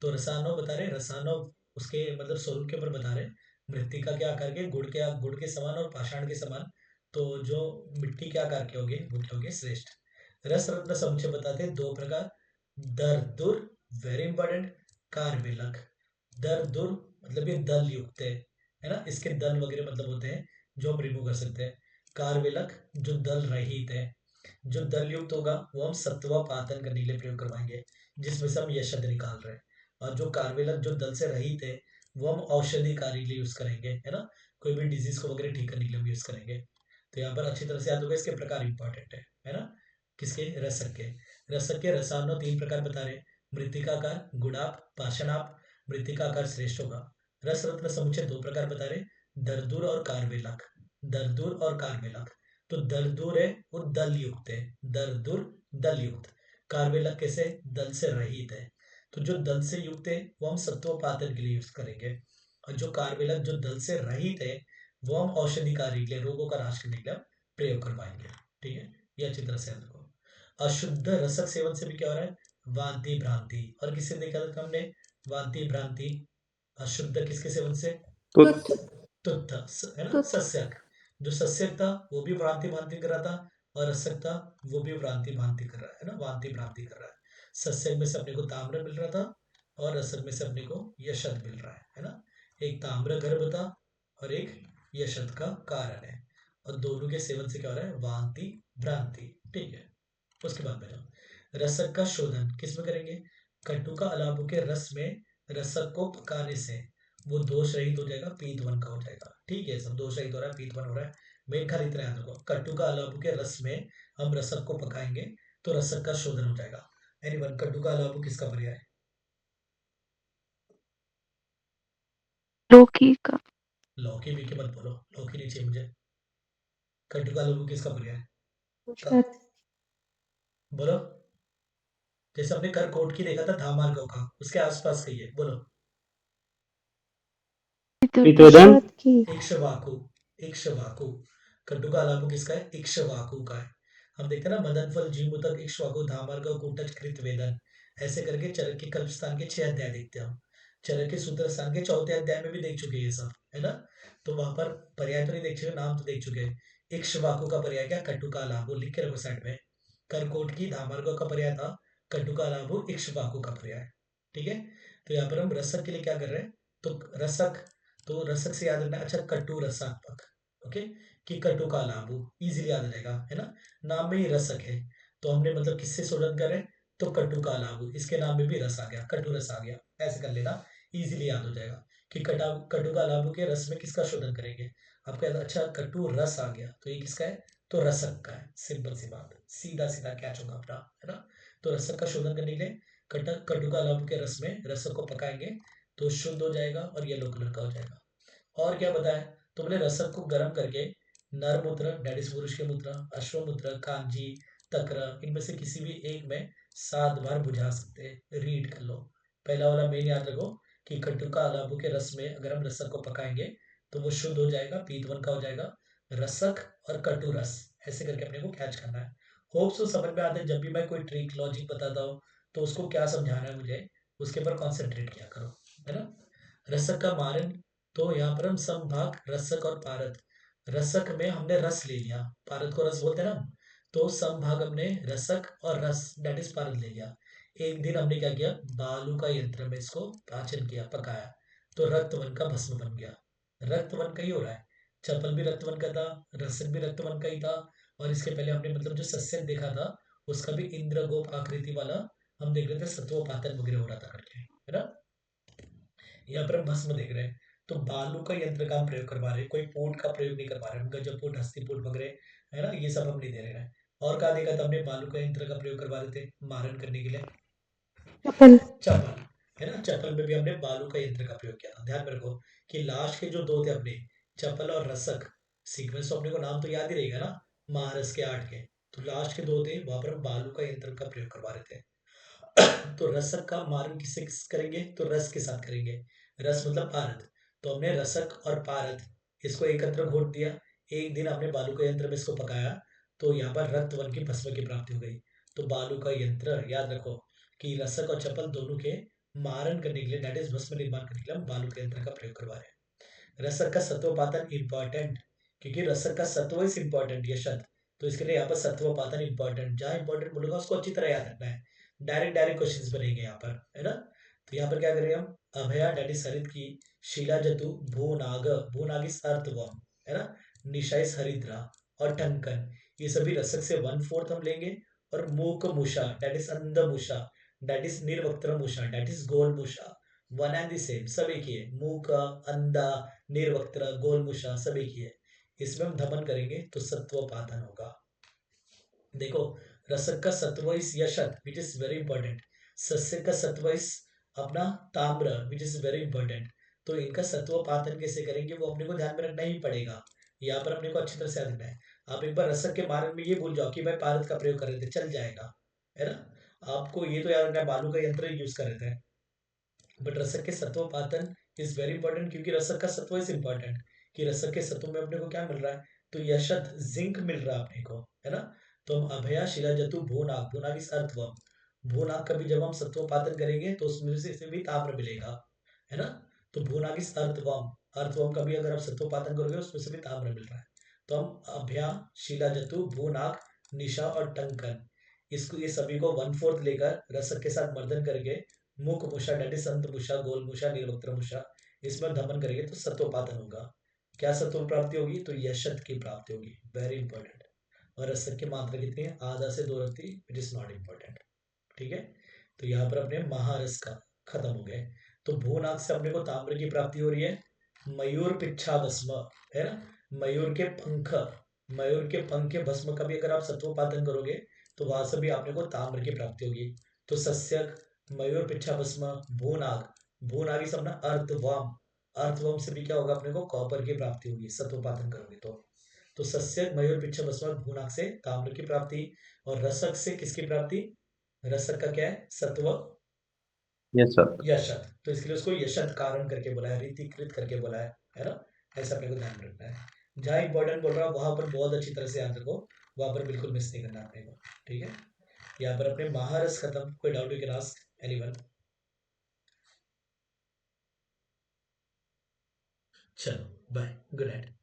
तो रसायनों बता रहे, रसायनों उसके मतलब स्वरूप के ऊपर बता रहे, मृतिका के आकार के, गुड़ के समान और पाषाण के समान, तो जो मिट्टी के आकार के होंगे वो क्या होंगे, श्रेष्ठ। रस रत्न समुच्चय बताते हैं दो प्रकार, दर दुर, वेरी इंपॉर्टेंट, कार्बेलक। दर दुर मतलब ये दल युक्त है ना, इसके दल वगैरह मतलब होते हैं जो हम रिमूव कर सकते हैं। कार्बेलक जो दल रहित है, जो दल युक्त होगा वो हम सत्वपातन करने के लिए प्रयोग करवाएंगे, जिसमें से हम यशद निकाल रहे हैं। और जो कार्बेलक जो दल से रहित है वो हम औषधि कार्य के लिए यूज करेंगे, है ना, कोई भी डिजीज को वगैरह ठीक करने के लिए हम यूज करेंगे। तो यहाँ पर अच्छी तरह से याद होगा, इसके प्रकार इंपॉर्टेंट है ना, किसके, रसक के। रसक के रसायनों तीन प्रकार बता रहे, मृतिकाकार, गुड़ाप, पाषाणाप। मृतिकाकार श्रेष्ठ होगा। रस रत्न समुच्चय दो प्रकार बता रहे, दरदूर और कार्बेलक। दरदूर और कार्बेलक, तो दरदूर है वो दल युक्त है, दरदूर दल युक्त। कार्बेलक कैसे, दल से रहित है, तो जो दल से युक्त है वो हम सत्वपातन के लिए यूज करेंगे। और जो कार्बेलक जो दल से रहित है वो हम औषधि कार्य के लिए, रोगों का नाश करने के लिए प्रयोग करवाएंगे। ठीक है, ये अच्छी तरह से देखो। अशुद्ध रसक सेवन से भी क्या हो रहा है, वांति भ्रांति। और किससे देखा था हमने, वांति भ्रांति, अशुद्ध किसके सेवन से, तुत तुत्थ, है ना, तुत्थ। सस्यक। जो सस्यक था वो भी भ्रांति भांति कर रहा था, और रसक था वो भी भ्रांति भांति कर रहा है ना, वांति भ्रांति कर रहा है। सस्यक में से अपने को ताम्र मिल रहा था, और रसक में से अपने को यशद मिल रहा है ना। एक ताम्र गर्भ था और एक यशद का कारण है। और दोनों के सेवन से क्या हो रहा है, वांति भ्रांति। ठीक है, उसके बाद में जाओ, रसक का शोधन किस में करेंगे, कटु का अलाबों के रस में रसक को पकाने से वो दोष रहित हो जाएगा, पीतवन का हो जाएगा। ठीक है, सब दोष रहित हो रहा है, पीतवन हो रहा है। मेन खाली इतना याद रखो, कटु का अलाबों के रस में हम रसक को पकाएंगे तो रसक का शोधन हो जाएगा। एनीवन, कटु का अलाबू किसका पर्याय है, लौकी का। लौकी भी के मत बोलो, लौकी नहीं चाहिए मुझे। कटु का अलाबू किसका पर्याय है, बोलो। जैसे हमने कर कोट की देखा था धामार्गव का, उसके आसपास कही है, बोलो। पितोदन। इक्ष्वाकु, इक्ष्वाकु। कटु का अलाबू किसका है, इक्ष्वाकु का है। हम देखते हैं ना, मदन फल जीमुतक इक्ष्वाकु धामार्गव कूटज कृत वेदन, ऐसे करके चरक के कल्पस्थान के 6 अध्याय देखते हैं हम। चरक के सूत्र स्थान के 4थे अध्याय में भी देख चुके हैं ये सब, है ना। तो वहां पर पर्याय तो नहीं देख चुके, नाम तो देख चुके हैं। इक्ष्वाकु का पर्याय क्या, कटु का अलाबू, लिख के रखो साइड में। करकोट की धामार्गव का पर्याय था कटु का अलाबू, इक्ष्वाकु का पर्याय। ठीक है, तो यहाँ पर हम रसक के लिए क्या कर रहे हैं, तो रसक, तो रसक से याद रखना है, अच्छा कटु रसात्मक, ओके, कि कटु का लाभू इजीली याद रहेगा, है ना। नाम में ही रसक है, तो हमने मतलब किससे शोधन करें, तो कटु का लाभू, इसके नाम में भी रस आ गया, कटु रस आ गया, ऐसे कर लेना, इजीली याद हो जाएगा कि कटु का लाभू के रस में किसका शोधन करेंगे। आपको याद, अच्छा कटु रस आ गया, तो ये किसका है, तो रसक का है। सिंपल सी बात, सीधा सीधा कैच होगा अपना, है ना। तो रसक का शोधन करने के लिए कटु का लाभू के रस में रसक को पकाएंगे तो शुद्ध हो जाएगा और येलो कलर का हो जाएगा। और क्या बताया, तो बोले रसक को गर्म करके नर मूत्र, डेट इज पुरुष के मूत्र, अश्वमूत्र, कांजी, तक्र, इनमें से किसी भी एक में 7 बार बुझा सकते हैं। रीड कर लो, पहला वाला मेन याद रखो कि कटु का अलाबू के रस में अगर हम रसक को पकाएंगे तो वो शुद्ध हो जाएगा, पीतवन का हो जाएगा। रसक और कटु रस, ऐसे करके अपने को कैच करना है। होप सो समझ में आते हैं, जब भी मैं कोई ट्रिक लॉजिक बताता हूँ तो उसको क्या समझाना है मुझे, उसके ऊपर कॉन्सेंट्रेट किया करो, है ना। रसक का मारन, तो यहाँ पर हम समभाग रसक और पारद, रसक में हमने रस ले लिया, पारद को रस बोलते हैं ना, तो समभाग हमने रसक और रस डेट इज पारद ले लिया। एक दिन हमने क्या किया, बालू का यंत्र में इसको पाचन किया, पकाया, तो रक्तवन का भस्म बन गया। रक्तवन का ही हो रहा है, चपल भी रक्तवन का था, रसक भी रक्तवन का ही था। और इसके पहले हमने मतलब जो सस्यक देखा था उसका भी इंद्रगोप आकृति वाला हम देख रहे थे, सत्वपातन वगैरह हो रहा था करके, है ना। यहाँ पर हम भस्म देख रहे हैं, तो बालू का यंत्र का हम प्रयोग करवा रहे हैं, कोई पोट का प्रयोग नहीं करवा रहे हम, गजबपोट, हस्तीपोट वगैरह, है ना, ये सब हम नहीं दे रहे हैं। और कहा देखा था हमने, बालू का यंत्र का प्रयोग करवा रहे थे मारन करने के लिए, चपल, है ना, चपल में भी हमने बालू का यंत्र का प्रयोग किया था। ध्यान में रखो कि लास्ट के जो 2 थे अपने, चपल और रसक, सीक्वेंस तो अपने को नाम तो याद ही रहेगा ना, महारस के 8 के, तो लास्ट के 2 थे, वहां पर हम बालू का यंत्र का प्रयोग करवा रहे थे। तो रसक का मारन किससे किस करेंगे, तो रस के साथ करेंगे, रस मतलब पारद, तो हमने रसक और पारद इसको एकत्र घोट दिया। एक दिन हमने बालू का यंत्र में इसको पकाया, तो यहाँ पर रक्तवन की भस्म की प्राप्ति हो गई। तो बालू का यंत्र याद रखो कि रसक और चपल दोनों के मारन करने के लिए, दैट इज भस्म निर्माण करने के लिए हम बालू के यंत्र का प्रयोग करवा रहे हैं। रसक का सत्वपातन इंपॉर्टेंट, क्योंकि रसक का सत्व इज इंपॉर्टेंट, ये शब्द, तो इसके लिए यहाँ पर सत्वपातन इंपॉर्टेंट, जहां इंपॉर्टेंट बोलूंगा उसको अच्छी तरह याद रखना है। डायरेक्ट डायरेक्ट क्वेश्चंस बनेंगे यहाँ पर, है ना। तो यहाँ पर क्या करेंगे हम, अभया डैडी सरित की, शीला जतु भूनाग, भूनाग इज अर्थवर्म, है ना, निशाइस हरिद्रा और टंकन, ये सभी रसक से 1/4 हम लेंगे। और मूक मूषा डैट इज अंध मूषा, डैट इज निर्वक्त्र मूषा, डैट इज गोल मूषा, वन एंड द सेम, सब एक ही है, मूक, अंधा, निर्वक्त्र, गोल मूषा सब एक ही है। इसमें हम धमन करेंगे तो सत्वपातन होगा। देखो, रसक का सत्व इज यशत विच इज वेरी इंपॉर्टेंट, सस्य का सत्व इज अपना ताम्र विच इज वेरी इंपॉर्टेंट। तो इनका सत्व पातन कैसे करेंगे वो अपने को ध्यान में रखना ही पड़ेगा, यहाँ पर अपने को अच्छी तरह से याद रखना है। आप एक बार रसक के मारन में ये भूल जाओ कि भाई पारद का प्रयोग कर रहे थे, चल जाएगा, है ना। आपको ये तो याद रखना है बालू का यंत्र यूज कर रहे थे, बट रसक के सत्व पातन इज वेरी इंपॉर्टेंट, क्योंकि रसक का सत्व इज इंपॉर्टेंट, कि रसक के सत्व में अपने को क्या मिल रहा है, तो यशत जिंक मिल रहा है अपने को, है ना। तो हम अभया शिला जतु भूनाग, भूनाग इस अर्थवर्म, भूनाग का भी जब हम सत्व पातन करेंगे तो उसमें से भी ताम्र मिलेगा, है ना। तो भूनाग इस अर्थवर्म, अर्थवर्म का भी अगर आप सत्व पातन करोगे उसमें से भी ताम्र मिल रहा है। तो हम अभया शिला जतु भूनाग निशा और टंकन, इसको ये सभी को 1/4 लेकर रसक के साथ मर्दन करके मूक मूषा डेट इज संत मूषा, गोल मूषा, निर्वक्त्र मूषा, इसमें धमन करेंगे तो सत्वपातन होगा। क्या सत्व प्राप्ति होगी? तो यशत की प्राप्ति होगी, वेरी इंपॉर्टेंट। और रसक की मात्रा कितनी है? आधा से 2 रत्ती, इट इज नॉट इंपॉर्टेंट। ठीक है, तो यहाँ पर अपने महारस का खत्म हो गए। तो भूनाग से अपने को ताम्र की प्राप्ति हो रही है। मयूर पिच्छा भस्म है ना, मयूर के पंख, मयूर के पंख के भस्म का भी अगर आप सत्वोपादन करोगे तो वहां से भी आपने को ताम्र की प्राप्ति होगी। तो सस्यक, मयूर पिच्छा भस्म, भूनाग, भूनागी सबना अर्थवम, अर्थवम से भी क्या होगा? अपने को कॉपर की प्राप्ति होगी सत्वोपादन करोगे तो सस्यक, मयूर पिच्छा भस्म, भूनाग से ताम्र की प्राप्ति। और रसक से किसकी प्राप्ति? रसक का क्या है? सत्व यस सर। यशत, तो इसके लिए उसको यशत कारण करके बोला है, रीतिकृत करके बोला है ना। ऐसा अपने को ध्यान रखना है। जहाँ इंपॉर्टेंट बोल रहा हूँ वहां पर बहुत अच्छी तरह से याद रखो, वहां पर बिल्कुल मिस नहीं करना अपने को। ठीक है, यहाँ पर अपने महारस खत्म। कोई doubt you can ask anyone. चलो बाय, गुड नाइट।